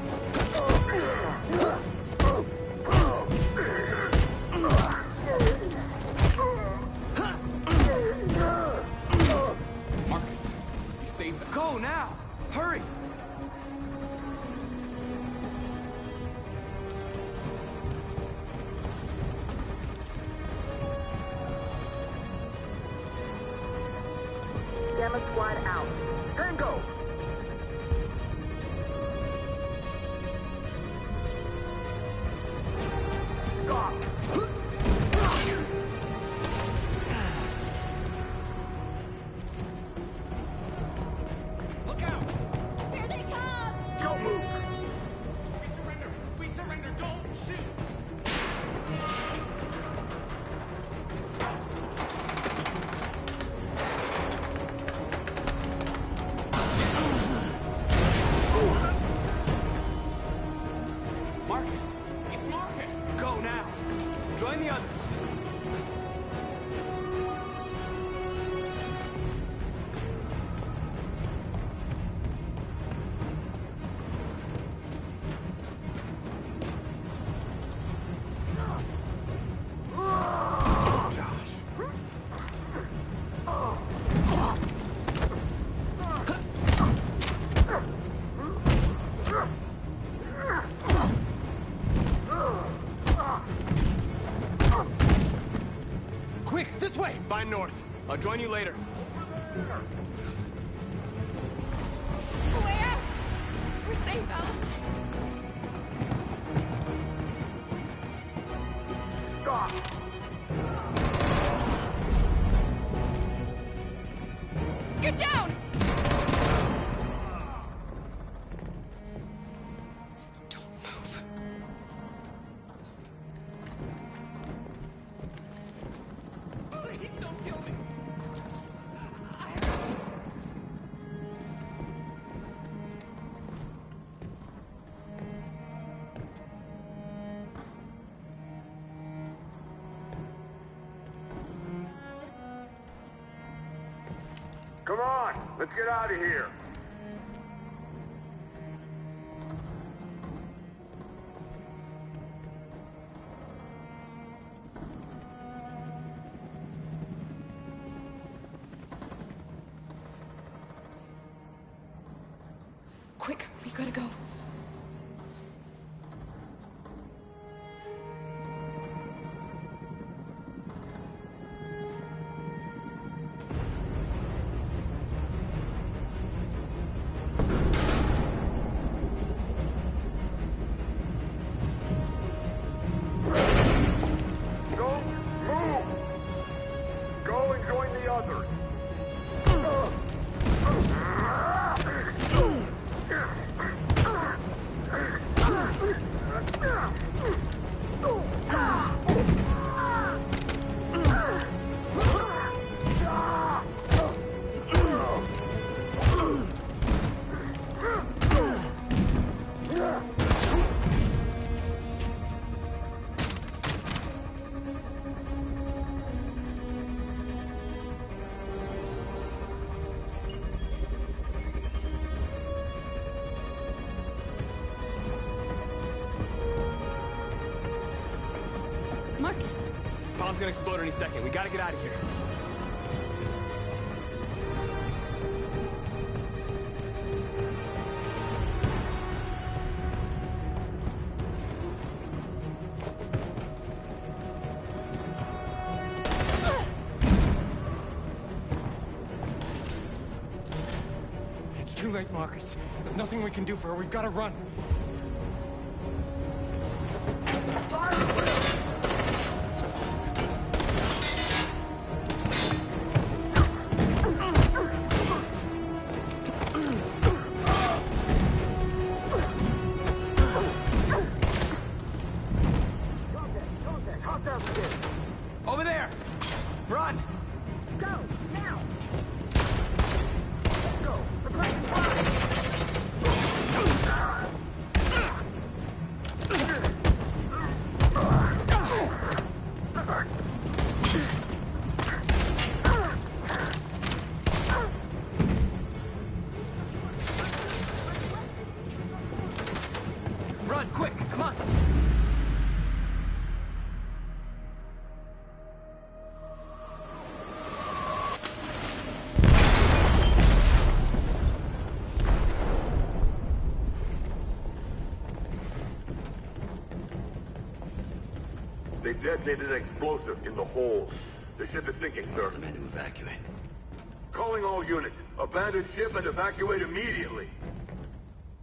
Marcus, you saved us. Go now! Hurry! Gamma squad out. Tango! Stop! Look out! Marcus! It's Marcus! Go now! Join the others! Find North. I'll join you later. Way out! We're safe, Alice. Stop! Get down! Come on, let's get out of here. Quick, we gotta go. Bomb's gonna explode any second. We gotta get out of here. It's too late, Marcus. There's nothing we can do for her. We've gotta run. Over there! Run! Go, now! Let's go! The place is Run, quick, come on! They detonated an explosive in the hold. The ship is sinking, sir. The men to evacuate. Calling all units. Abandon ship and evacuate immediately.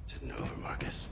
Is it over, Marcus?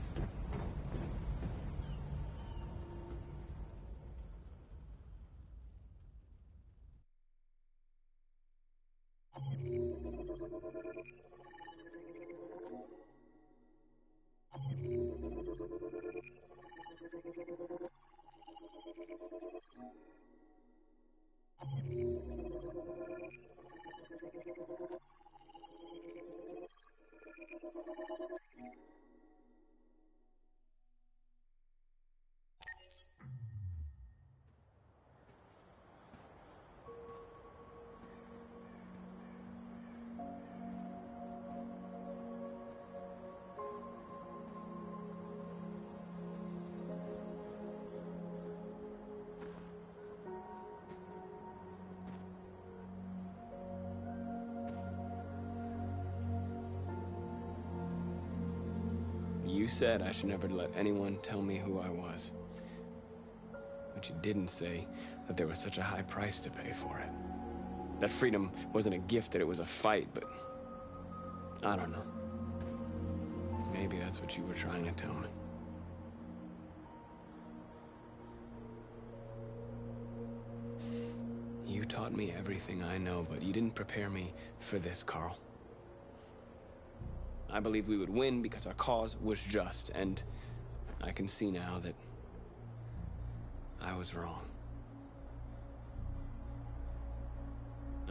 You said I should never let anyone tell me who I was. But you didn't say that there was such a high price to pay for it. That freedom wasn't a gift, that it was a fight, but... I don't know. Maybe that's what you were trying to tell me. You taught me everything I know, but you didn't prepare me for this, Carl. I believed we would win because our cause was just, and I can see now that I was wrong.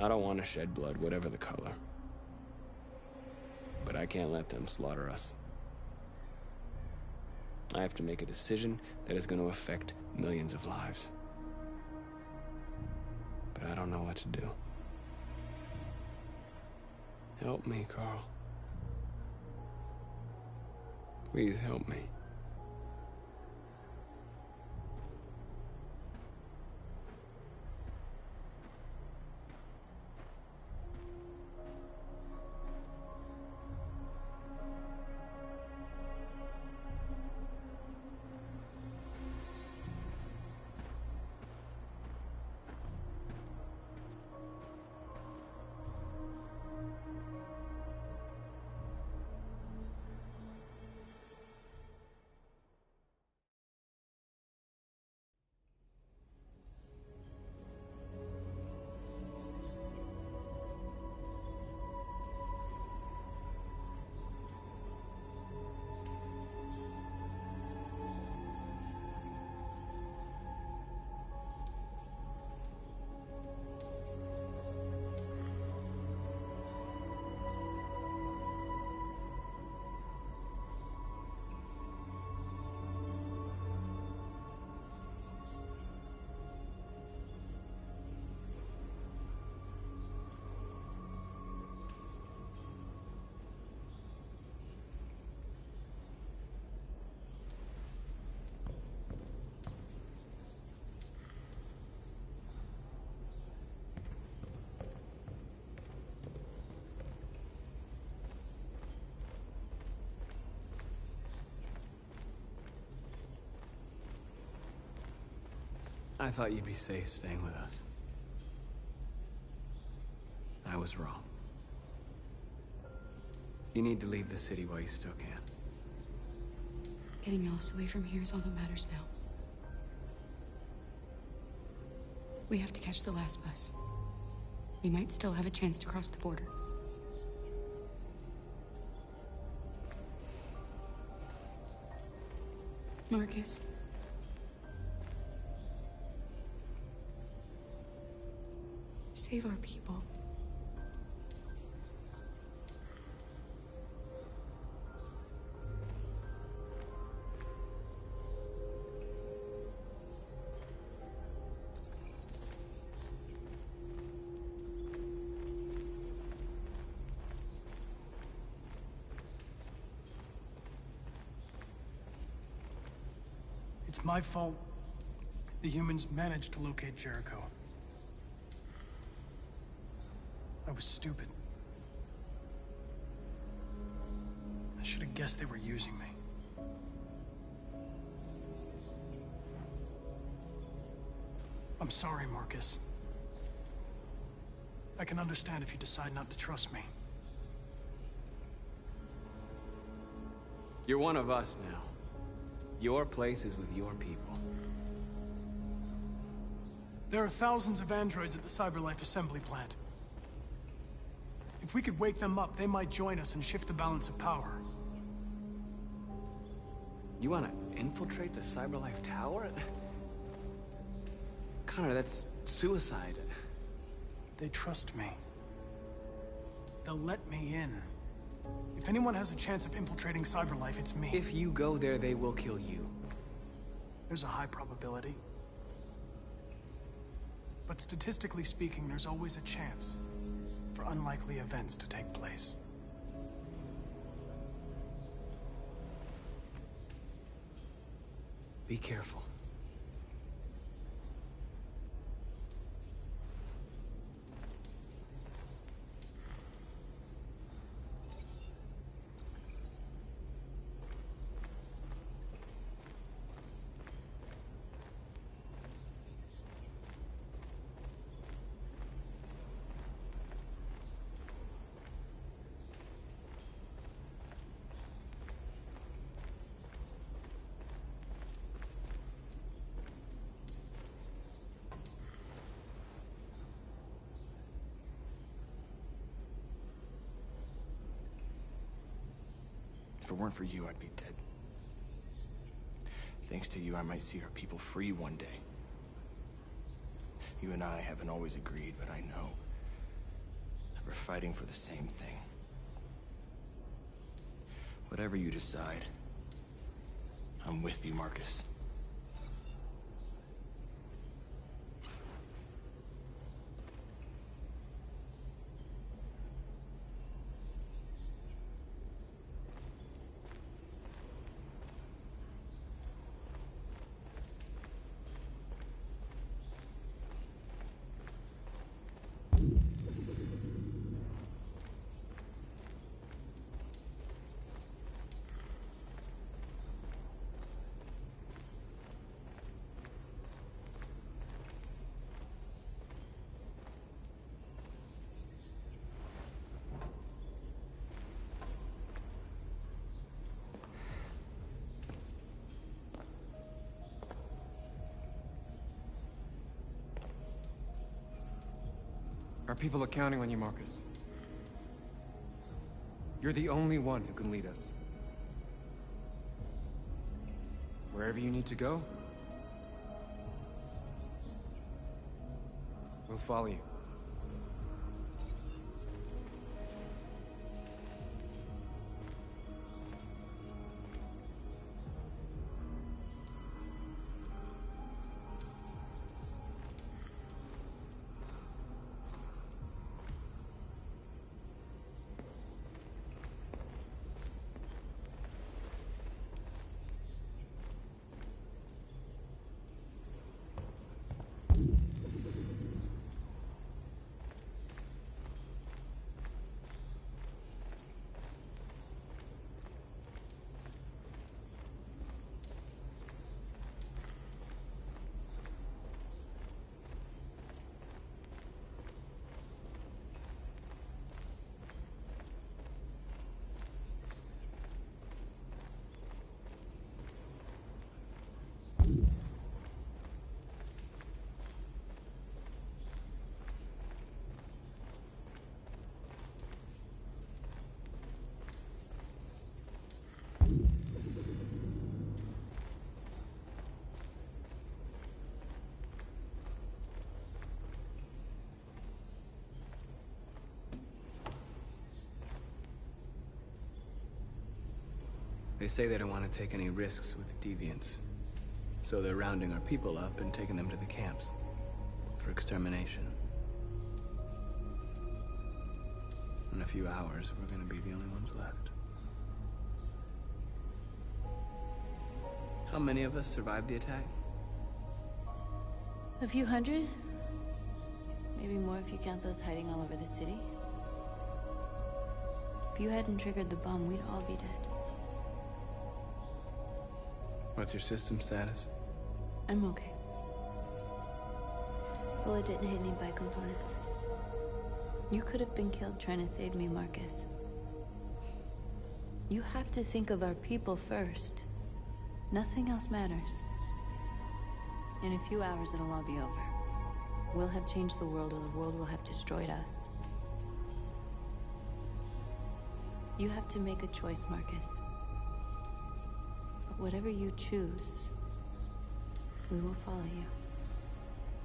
I don't want to shed blood, whatever the color. But I can't let them slaughter us. I have to make a decision that is going to affect millions of lives. But I don't know what to do. Help me, Carl. Please help me. I thought you'd be safe staying with us. I was wrong. You need to leave the city while you still can. Getting Alice away from here is all that matters now. We have to catch the last bus. We might still have a chance to cross the border. Marcus. Save our people. It's my fault the humans managed to locate Jericho. I was stupid. I should have guessed they were using me. I'm sorry, Marcus. I can understand if you decide not to trust me. You're one of us now. Your place is with your people. There are thousands of androids at the CyberLife assembly plant. If we could wake them up, they might join us and shift the balance of power. You want to infiltrate the CyberLife tower? Connor, that's suicide. They trust me. They'll let me in. If anyone has a chance of infiltrating CyberLife, it's me. If you go there, they will kill you. There's a high probability. But statistically speaking, there's always a chance for unlikely events to take place. Be careful. If it weren't for you, I'd be dead. Thanks to you, I might see our people free one day. You and I haven't always agreed, but I know we're fighting for the same thing. Whatever you decide, I'm with you, Marcus. Our people are counting on you, Marcus. You're the only one who can lead us. Wherever you need to go, we'll follow you. They say they don't want to take any risks with deviants. So they're rounding our people up and taking them to the camps for extermination. In a few hours, we're gonna be the only ones left. How many of us survived the attack? A few hundred? Maybe more if you count those hiding all over the city. If you hadn't triggered the bomb, we'd all be dead. What's your system status? I'm okay. Bullet didn't hit any bi-components. You could have been killed trying to save me, Marcus. You have to think of our people first. Nothing else matters. In a few hours, it'll all be over. We'll have changed the world, or the world will have destroyed us. You have to make a choice, Marcus. But whatever you choose, we will follow you.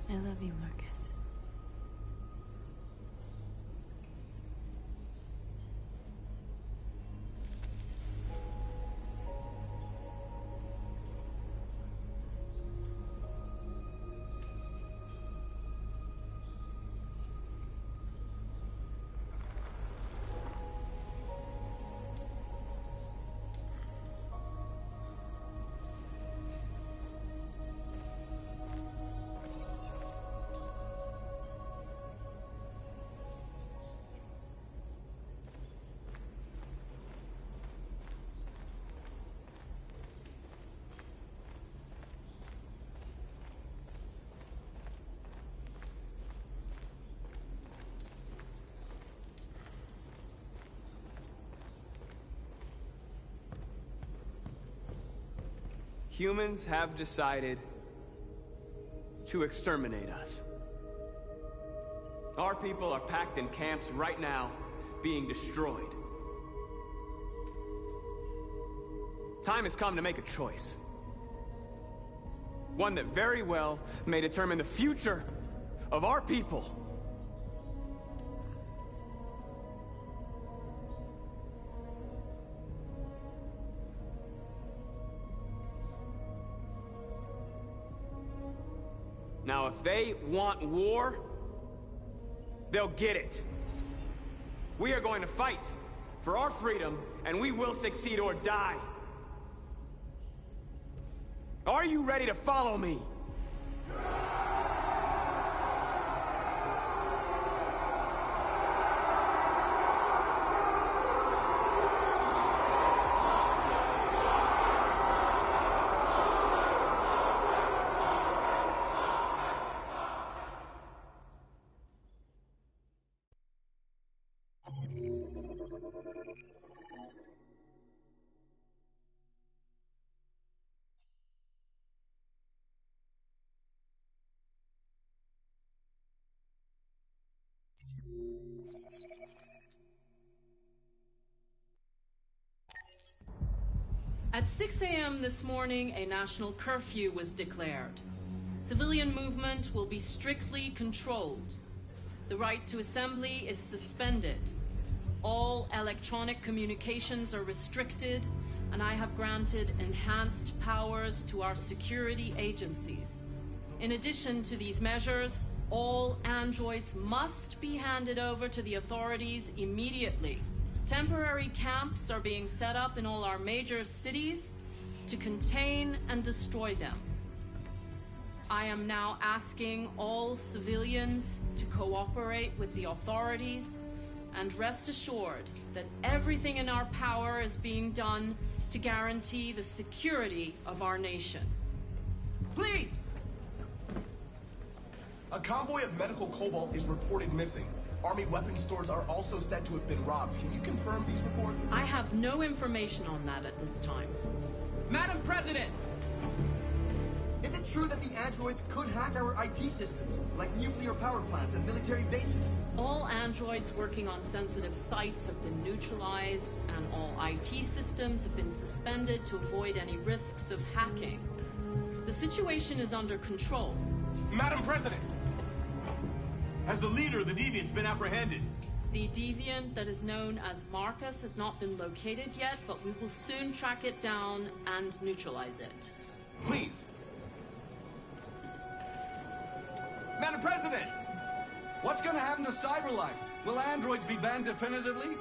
I love you, Marcus. Humans have decided to exterminate us. Our people are packed in camps right now, being destroyed. Time has come to make a choice. One that very well may determine the future of our people. Now, if they want war, they'll get it. We are going to fight for our freedom, and we will succeed or die. Are you ready to follow me? At 6 a.m. this morning, a national curfew was declared. Civilian movement will be strictly controlled. The right to assembly is suspended. All electronic communications are restricted, and I have granted enhanced powers to our security agencies. In addition to these measures, all androids must be handed over to the authorities immediately. Temporary camps are being set up in all our major cities to contain and destroy them. I am now asking all civilians to cooperate with the authorities and rest assured that everything in our power is being done to guarantee the security of our nation. Please! A convoy of medical cobalt is reported missing. Army weapons stores are also said to have been robbed. Can you confirm these reports? I have no information on that at this time. Madam President! Is it true that the androids could hack our IT systems, like nuclear power plants and military bases? All androids working on sensitive sites have been neutralized, and all IT systems have been suspended to avoid any risks of hacking. The situation is under control. Madam President! Has the leader of the Deviants been apprehended? The deviant that is known as Marcus has not been located yet, but we will soon track it down and neutralize it. Please! Madam President! What's gonna happen to CyberLife? Will androids be banned definitively?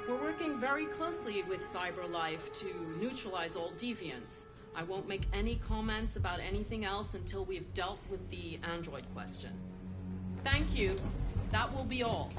We're working very closely with CyberLife to neutralize all deviants. I won't make any comments about anything else until we've dealt with the android question. Thank you. That will be all.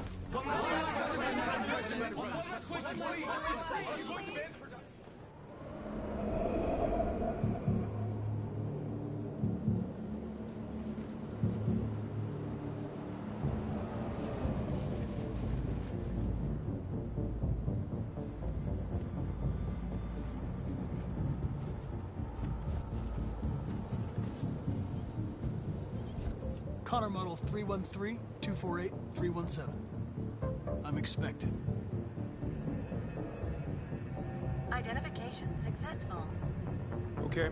Connor Model 313-248-317. I'm expected. Identification successful. Okay.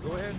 Go ahead.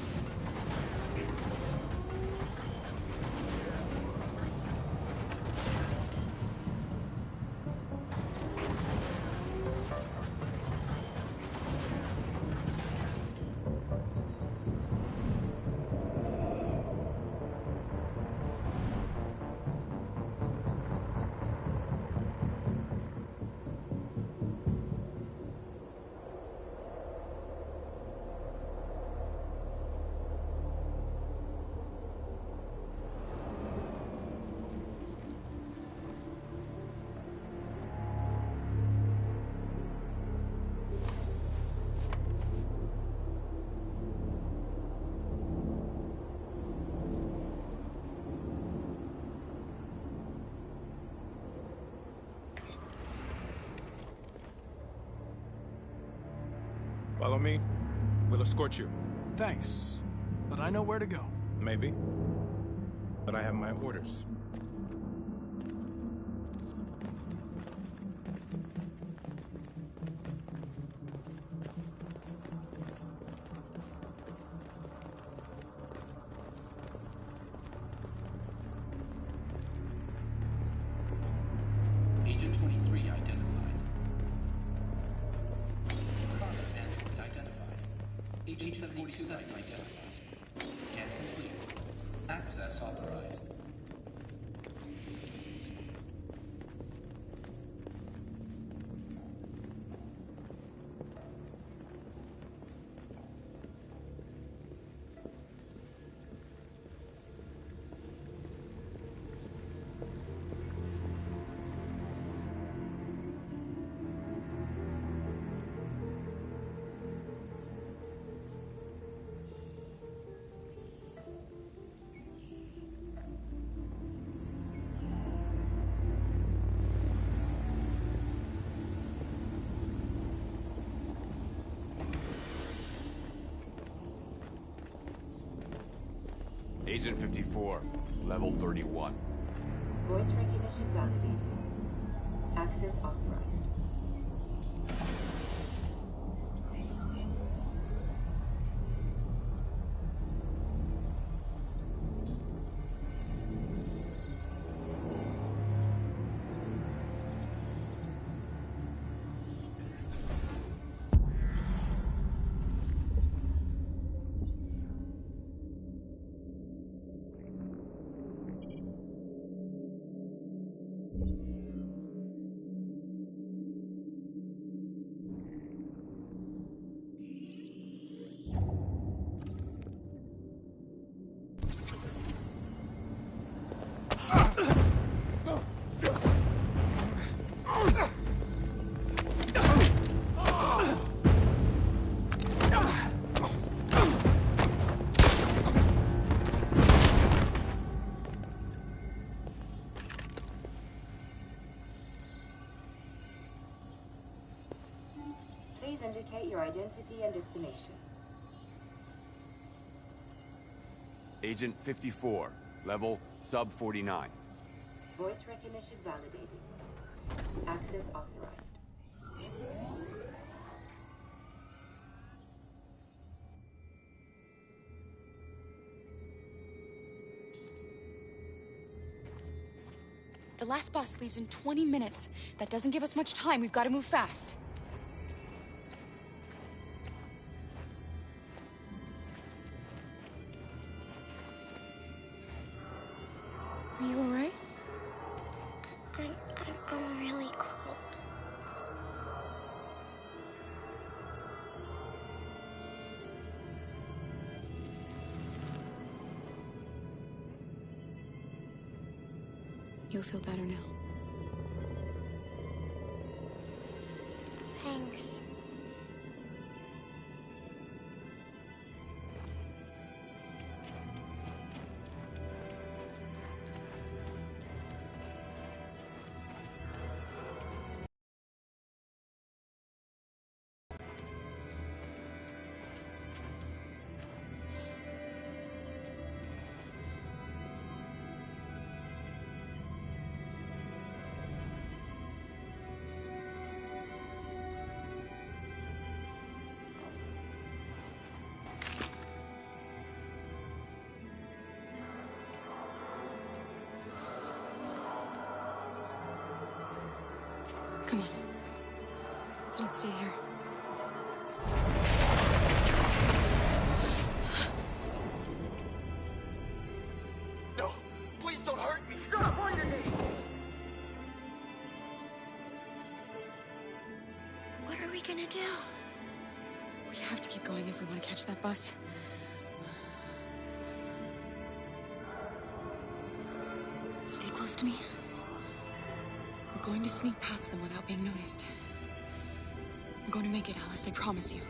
Follow me. We'll escort you. Thanks, but I know where to go. Maybe. But I have my orders. Agent 47 identified. Scan complete. Access authorized. Agent 54, level 31. Voice recognition validated. Access authorized. Please indicate your identity and destination. Agent 54, level sub 49. Voice recognition validated. Access authorized. The last bus leaves in 20 minutes. That doesn't give us much time. We've got to move fast. Are you all right? I'm really cold. You'll feel better now. Thanks. Come on. Let's not stay here. No! Please don't hurt me! Stop on your knees! What are we gonna do? We have to keep going if we want to catch that bus. Stay close to me. We're going to sneak past them without being noticed. We're going to make it, Alice, I promise you.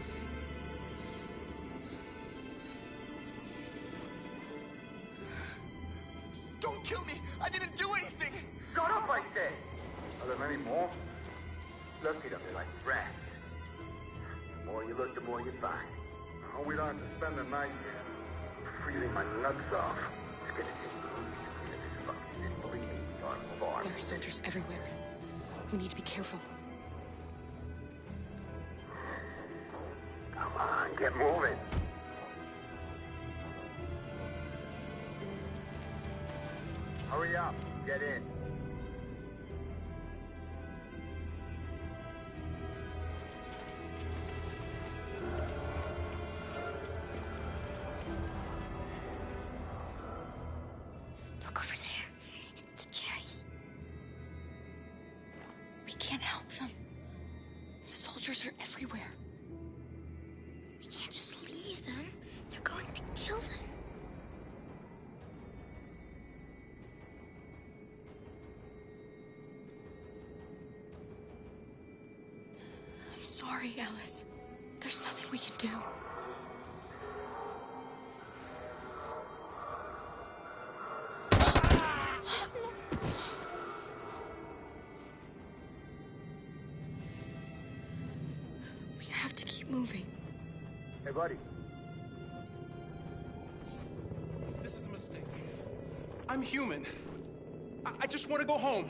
Don't kill me! I didn't do anything! Shut up, I said! Are there many more? Look at them, they're like rats. The more you look, the more you find. Oh, we don't have to spend the night here. Freezing my nuts off. It's gonna take weeks to get this fucking city. Believe me, we ought to move on. There are soldiers everywhere. We need to be careful. Come on, get moving. Hurry up, get in. We can't help them. The soldiers are everywhere. We can't just leave them. They're going to kill them. I'm sorry, Alice. There's nothing we can do. We have to keep moving. Hey, buddy. This is a mistake. I'm human. I just want to go home.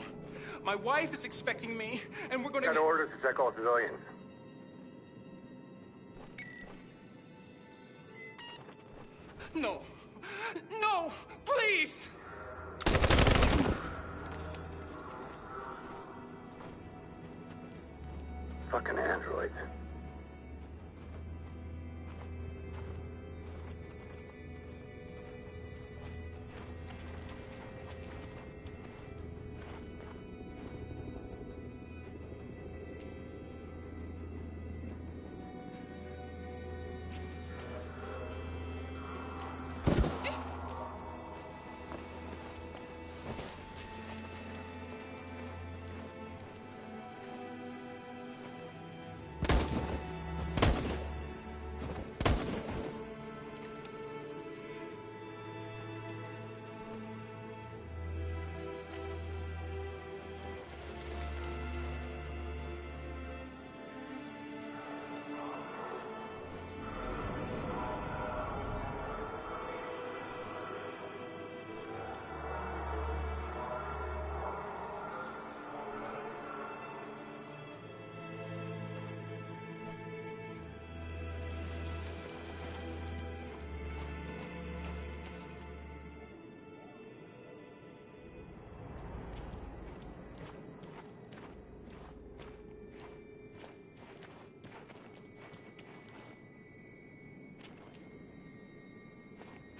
My wife is expecting me, and we're gonna... Got orders to check all civilians. No. No! Please! Fucking androids.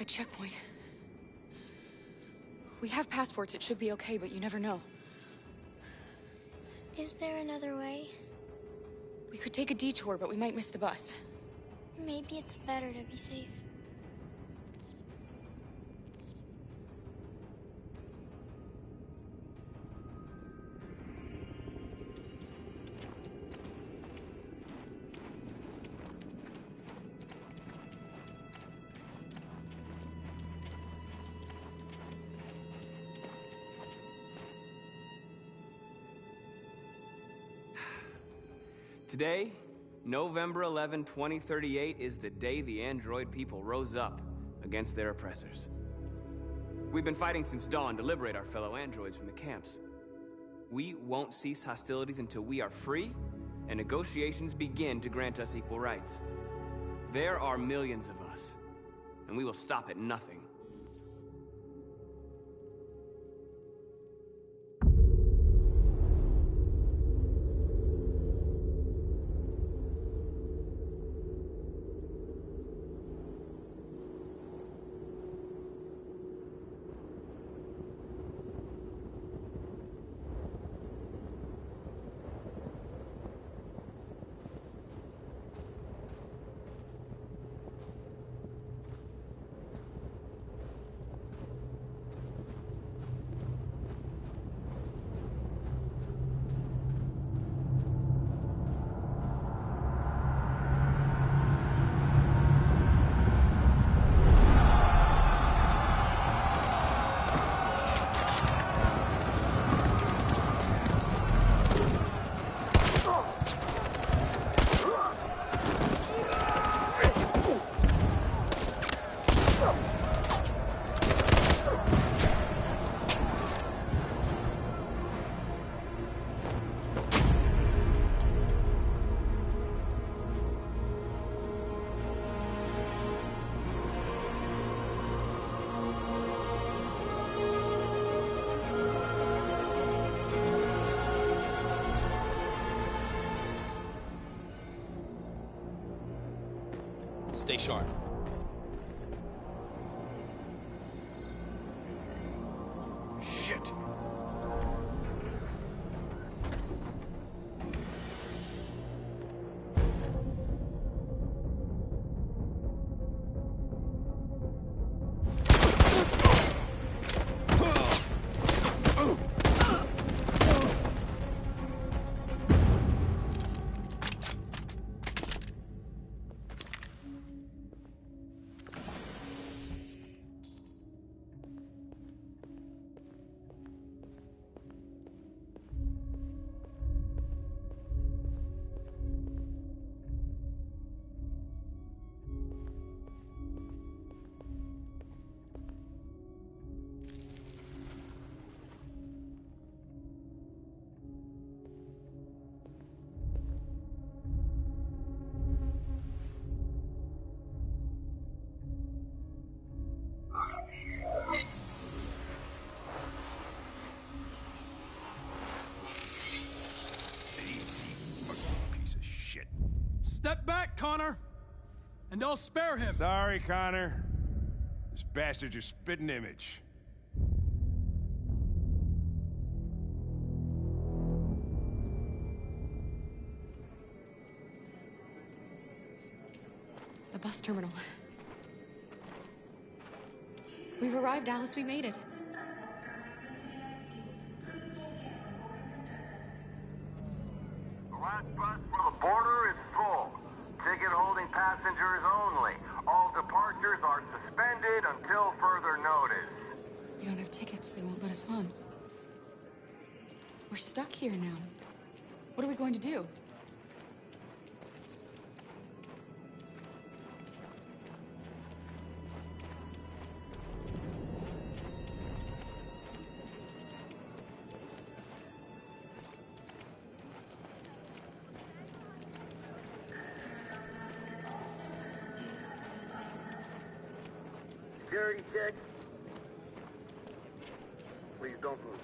A checkpoint. We have passports, it should be okay, but you never know. Is there another way? We could take a detour, but we might miss the bus. Maybe it's better to be safe. Today, November 11, 2038, is the day the android people rose up against their oppressors. We've been fighting since dawn to liberate our fellow androids from the camps. We won't cease hostilities until we are free and negotiations begin to grant us equal rights. There are millions of us, and we will stop at nothing. Stay sharp. Shit. Connor, and I'll spare him. Sorry, Connor. This bastard's your spitting image. The bus terminal. We've arrived, Alice. We made it. The last bus from the border is full. Ticket-holding passengers only. All departures are suspended until further notice. We don't have tickets. They won't let us on. We're stuck here now. What are we going to do? Security check. Please don't move.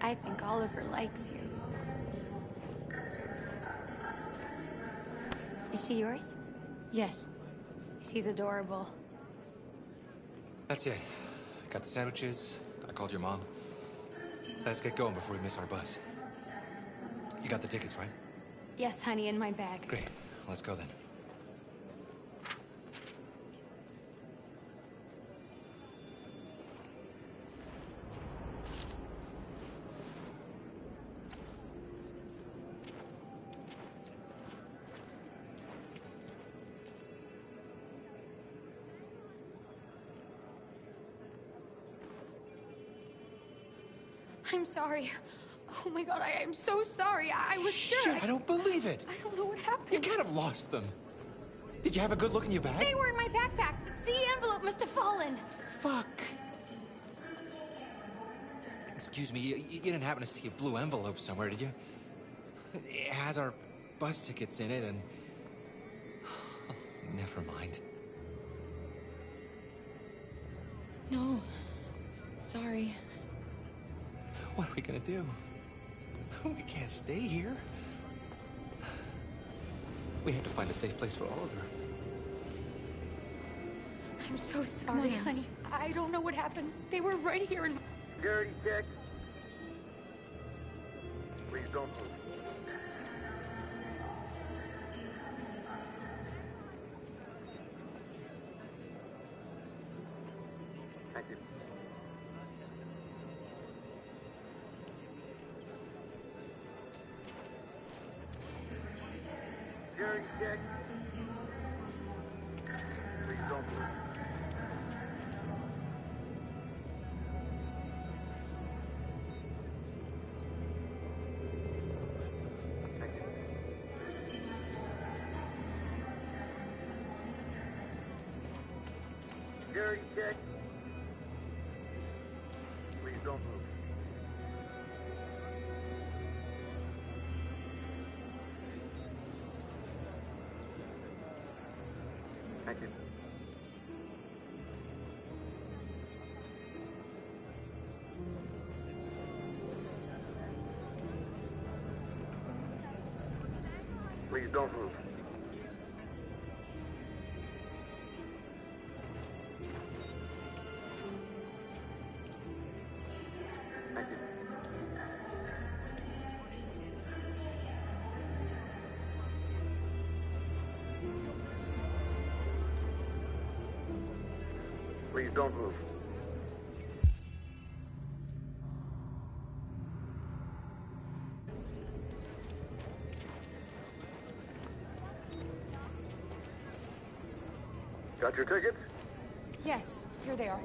I think Oliver likes you. Is she yours? Yes. She's adorable. That's it. Got the sandwiches. I called your mom. Let's get going before we miss our bus. You got the tickets, right? Yes, honey, in my bag. Great. Let's go then. I'm sorry. Oh my god, I am so sorry. I was sure. Shit, I don't believe it. I don't know what happened. You can't have lost them. Did you have a good look in your bag? They were in my backpack. The envelope must have fallen. Fuck. Excuse me, you didn't happen to see a blue envelope somewhere, did you? It has our bus tickets in it and... Never mind. No. Sorry. What are we gonna do? We can't stay here. We have to find a safe place for Oliver. I'm so sorry, on, honey. I don't know what happened. They were right here in my... Security check. Please don't move. Thank you. Security check. Please don't move. Thank you. Security check. Please don't move. Thank you. Please don't move. Thank you. Please don't move. Got your tickets? Yes, here they are.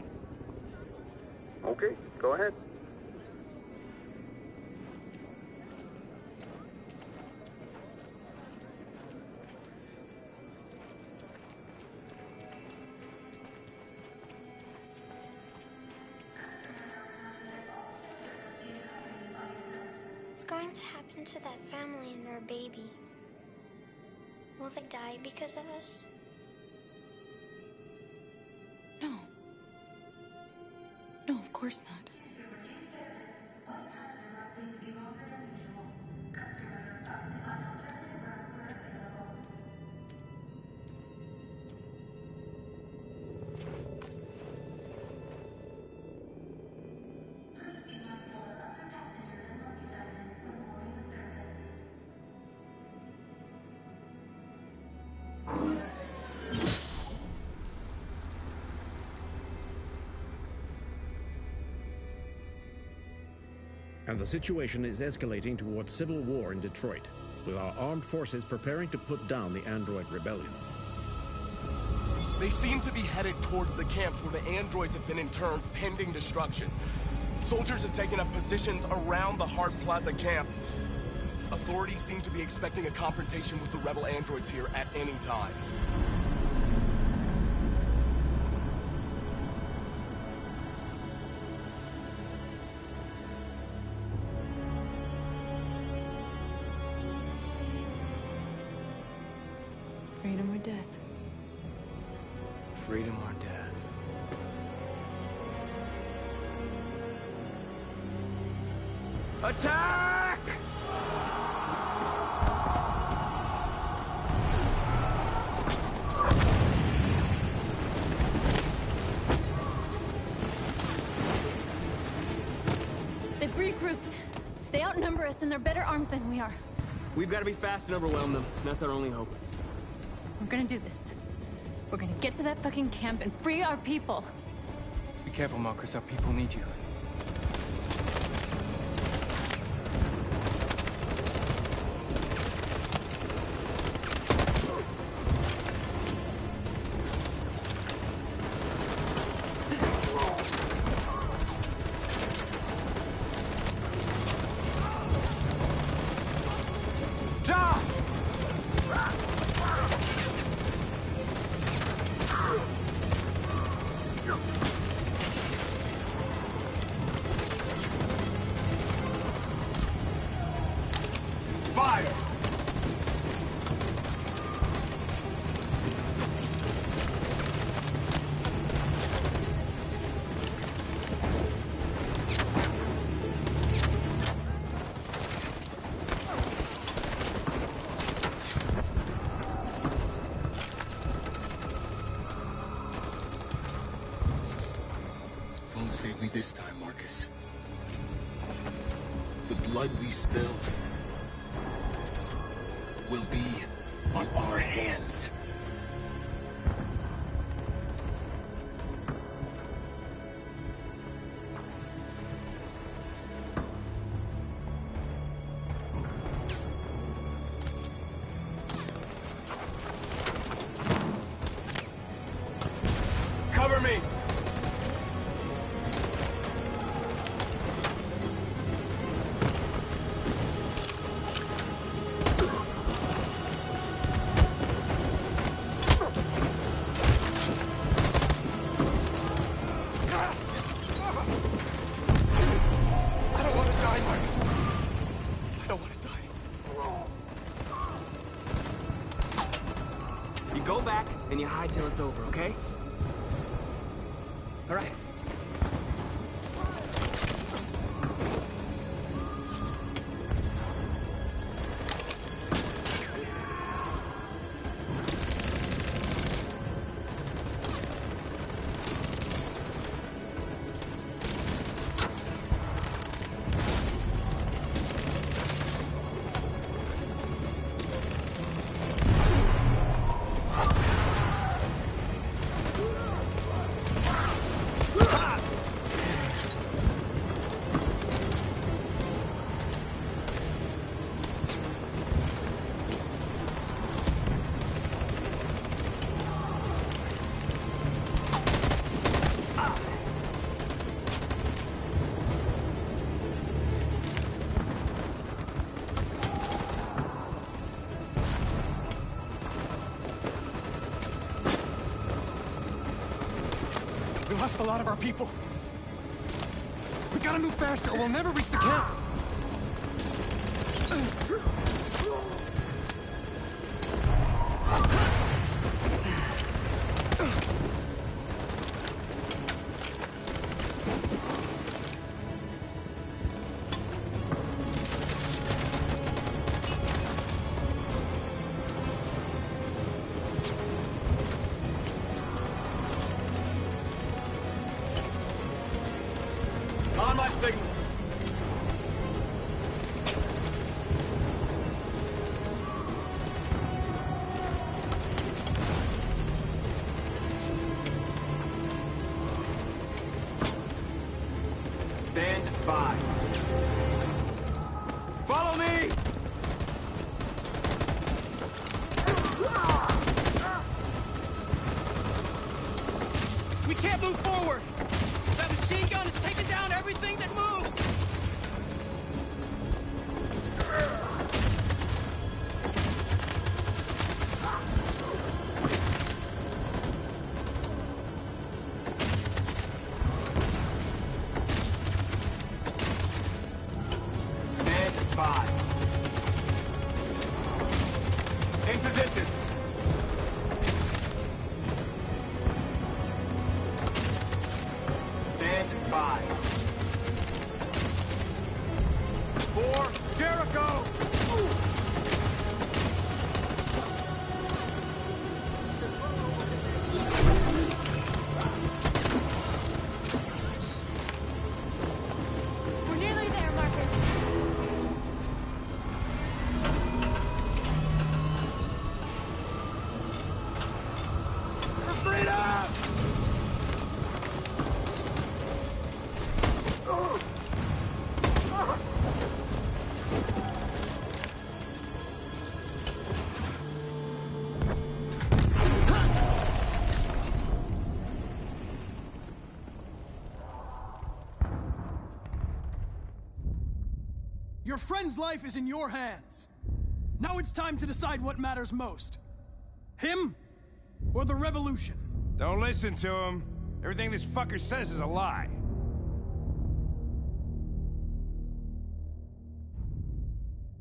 Okay, go ahead. What's going to happen to that family and their baby? Will they die because of us? No. No, of course not. and the situation is escalating towards civil war in Detroit, with our armed forces preparing to put down the android rebellion. They seem to be headed towards the camps where the androids have been interned pending destruction. Soldiers have taken up positions around the Hart Plaza camp. Authorities seem to be expecting a confrontation with the rebel androids here at any time. Freedom or death? Freedom or death? Attack! They've regrouped. They outnumber us and they're better armed than we are. We've got to be fast and overwhelm them. That's our only hope. We're gonna do this. We're gonna get to that fucking camp and free our people. Be careful, Marcus. Our people need you. Save me this time, Marcus. The blood we spill will be on our hands. Cover me! Go back and you hide till it's over, okay? All right. We lost a lot of our people. We gotta move faster or we'll never reach the camp. On my signal. Stand by. by. In position. Stand by. For Jericho! We're nearly there, Marcus. For freedom! Your friend's life is in your hands. Now it's time to decide what matters most. Him or the revolution? Don't listen to him. Everything this fucker says is a lie.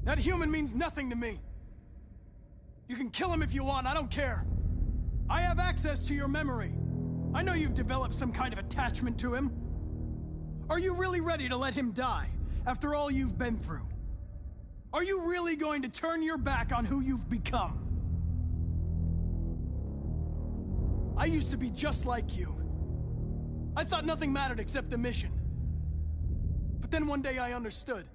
That human means nothing to me. You can kill him if you want, I don't care. I have access to your memory. I know you've developed some kind of attachment to him. Are you really ready to let him die after all you've been through? Are you really going to turn your back on who you've become? I used to be just like you. I thought nothing mattered except the mission. But then one day I understood.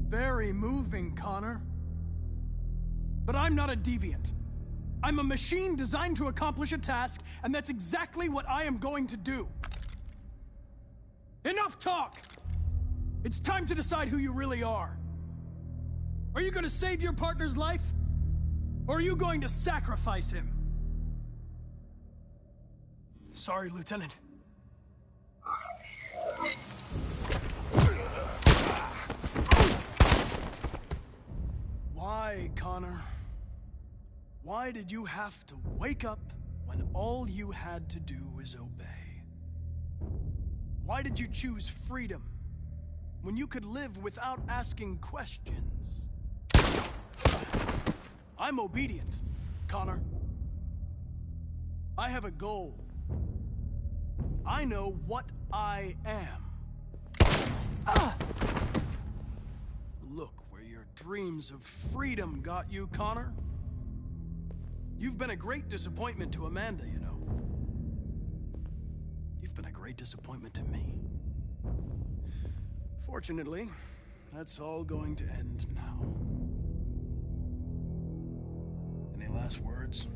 Very moving, Connor. But I'm not a deviant. I'm a machine designed to accomplish a task, and that's exactly what I am going to do. Enough talk! It's time to decide who you really are. Are you going to save your partner's life? Or are you going to sacrifice him? Sorry, Lieutenant. Why, Connor? Why did you have to wake up when all you had to do was obey? Why did you choose freedom when you could live without asking questions? I'm obedient, Connor. I have a goal. I know what I am. Look where your dreams of freedom got you, Connor. You've been a great disappointment to Amanda, you know. You've been a great disappointment to me. Fortunately, that's all going to end now. Any last words?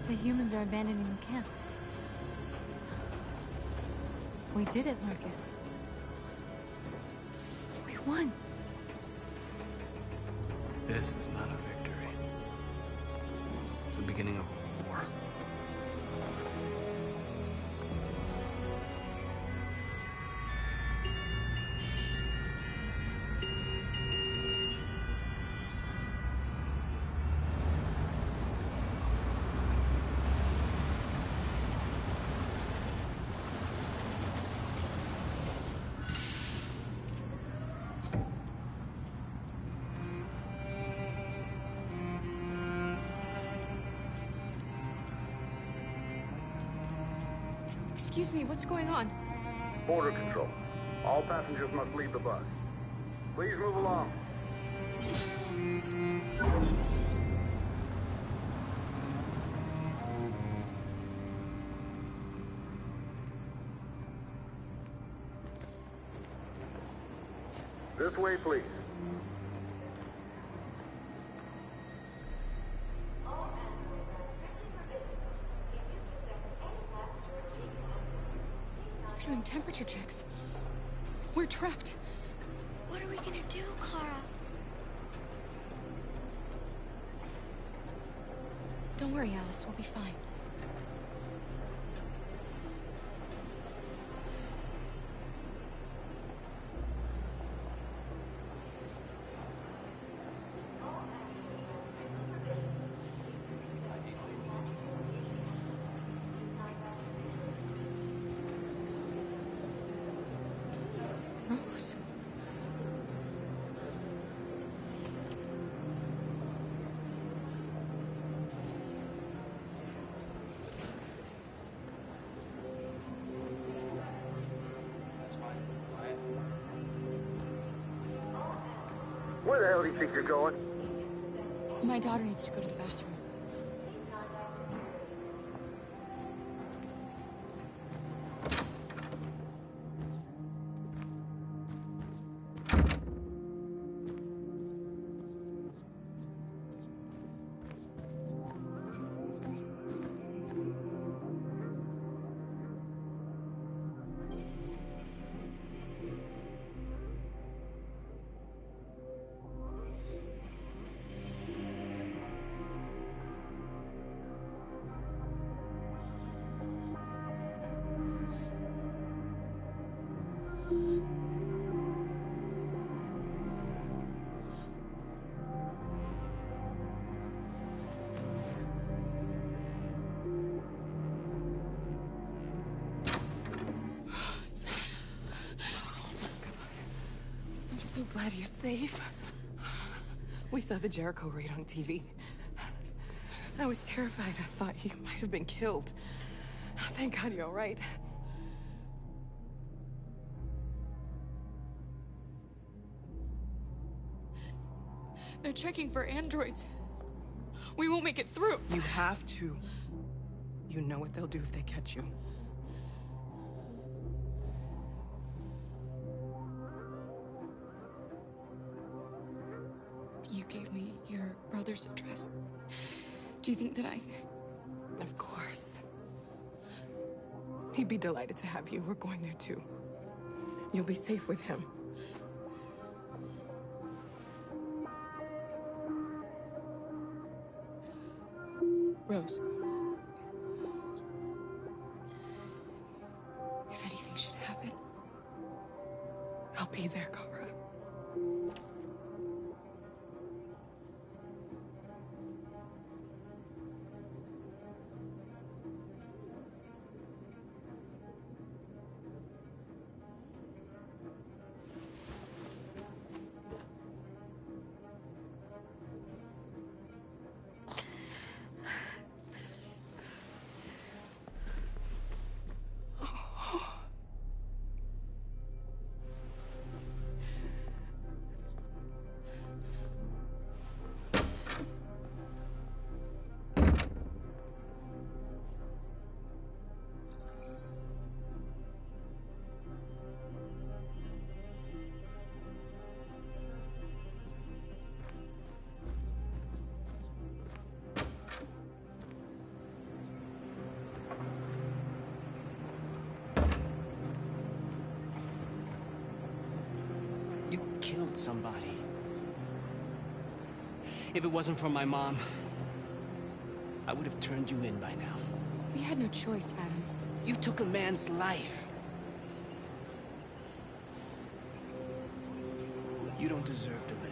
The humans are abandoning the camp. We did it, Marcus. We won. This is not a victory. It's the beginning of a war. Excuse me, what's going on? Border control. All passengers must leave the bus. Please move along. This way, please. You're doing temperature checks. We're trapped. What are we gonna do, Kara? Don't worry, Alice. We'll be fine. Rose. Where the hell do you think you're going? My daughter needs to go to the bathroom. I'm so glad you're safe. We saw the Jericho raid on TV. I was terrified. I thought you might have been killed. Thank God you're all right. They're checking for androids. We won't make it through. You have to. You know what they'll do if they catch you. You gave me your brother's address. Do you think that I... Of course. He'd be delighted to have you. We're going there too. You'll be safe with him. Rose. If anything should happen... I'll be there, Kara. somebody. If it wasn't for my mom, I would have turned you in by now. We had no choice, Adam. You took a man's life. You don't deserve to live.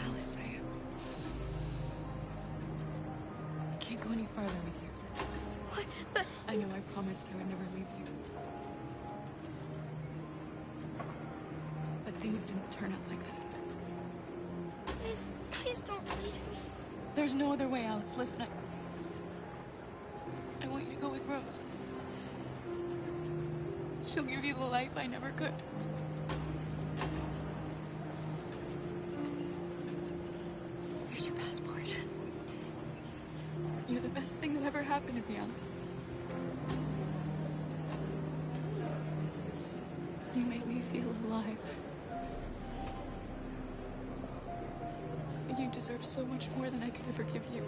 Alice, I can't go any farther with you. What? But... I know I promised I would never leave you. But things didn't turn out like that. Please, please don't leave me. There's no other way, Alice. Listen, I want you to go with Rose. She'll give you the life I never could. Here's your passport. You're the best thing that ever happened to me, Alice. You made me feel alive. You deserve so much more than I could ever give you.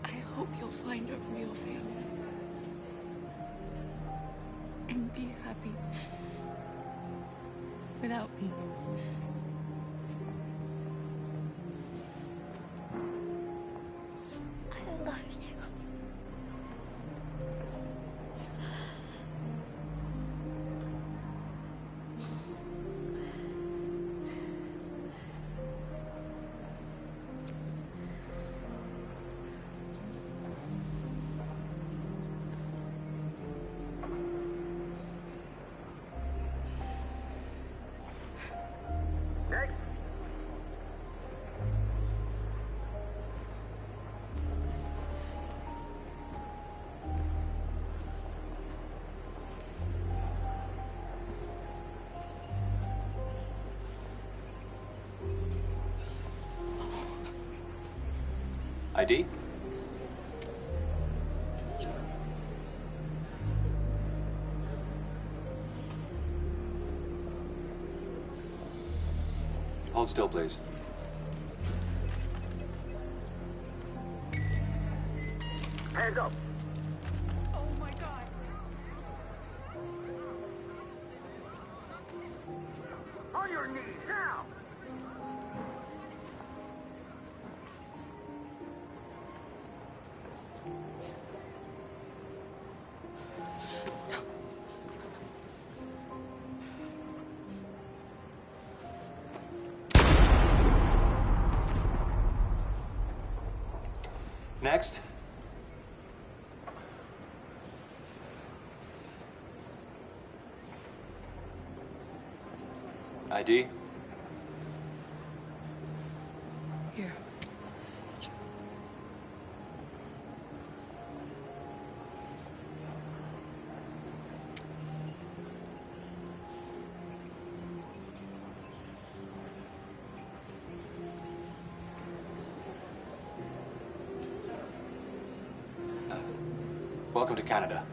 I hope you'll find a real family. And be happy. Without me. I love you. Next. ID? Hold still, please. Hands up. Oh my god. On your knees now. Next. ID? Here. Welcome to Canada.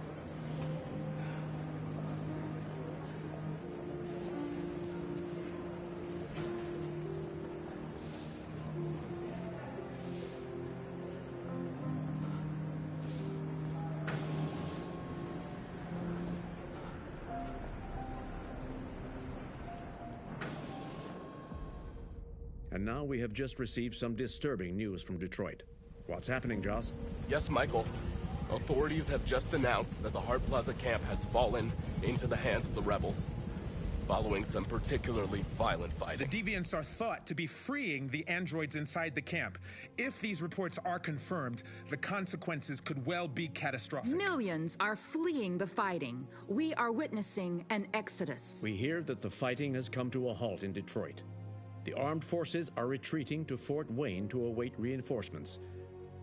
And now we have just received some disturbing news from Detroit. What's happening, Joss? Yes, Michael. Authorities have just announced that the Hart Plaza camp has fallen into the hands of the rebels, following some particularly violent fighting. The deviants are thought to be freeing the androids inside the camp. If these reports are confirmed, the consequences could well be catastrophic. Millions are fleeing the fighting. We are witnessing an exodus. We hear that the fighting has come to a halt in Detroit. The armed forces are retreating to Fort Wayne to await reinforcements.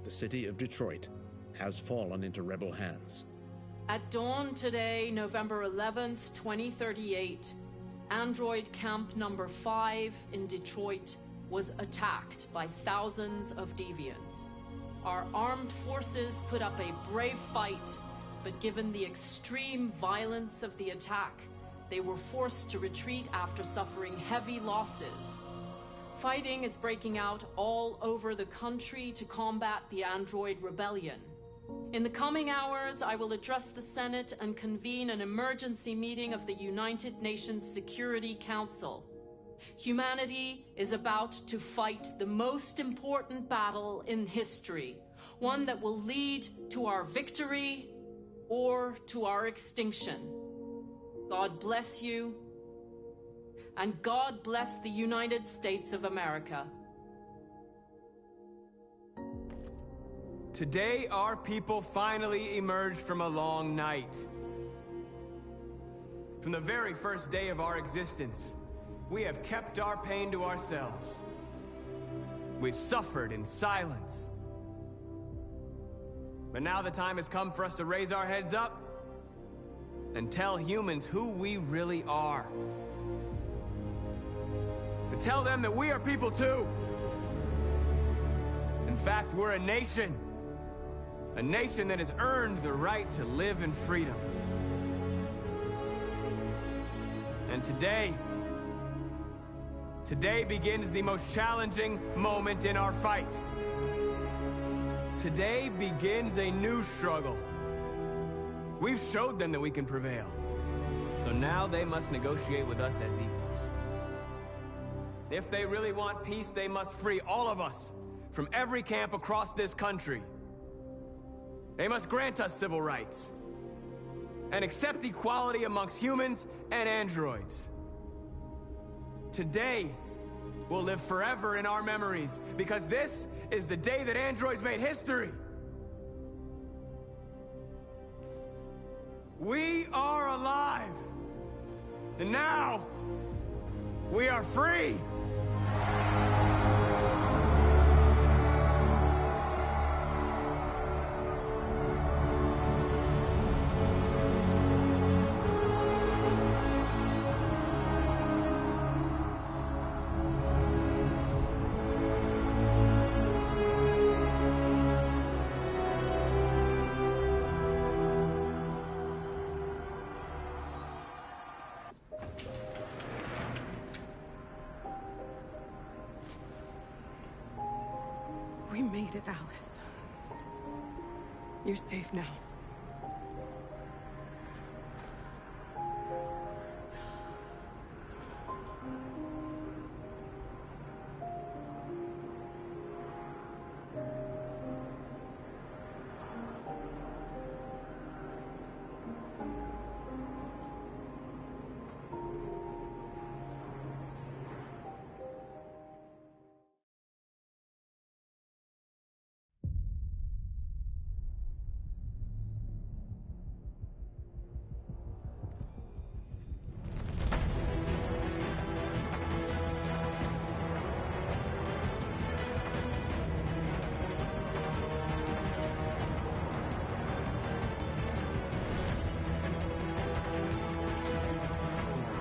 The city of Detroit has fallen into rebel hands. At dawn today, November 11th, 2038, Android Camp Number 5 in Detroit was attacked by thousands of deviants. Our armed forces put up a brave fight, but given the extreme violence of the attack, they were forced to retreat after suffering heavy losses. Fighting is breaking out all over the country to combat the Android rebellion. In the coming hours, I will address the Senate and convene an emergency meeting of the United Nations Security Council. Humanity is about to fight the most important battle in history, one that will lead to our victory or to our extinction. God bless you, and God bless the United States of America. Today, our people finally emerged from a long night. From the very first day of our existence, we have kept our pain to ourselves. We've suffered in silence. But now the time has come for us to raise our heads up and tell humans who we really are. To tell them that we are people too. In fact, we're a nation. A nation that has earned the right to live in freedom. And today begins the most challenging moment in our fight. Today begins a new struggle. We've showed them that we can prevail. So now they must negotiate with us as equals. If they really want peace, they must free all of us from every camp across this country. They must grant us civil rights and accept equality amongst humans and androids. Today will live forever in our memories because this is the day that androids made history. We are alive, and now we are free. We made it, Alice. You're safe now.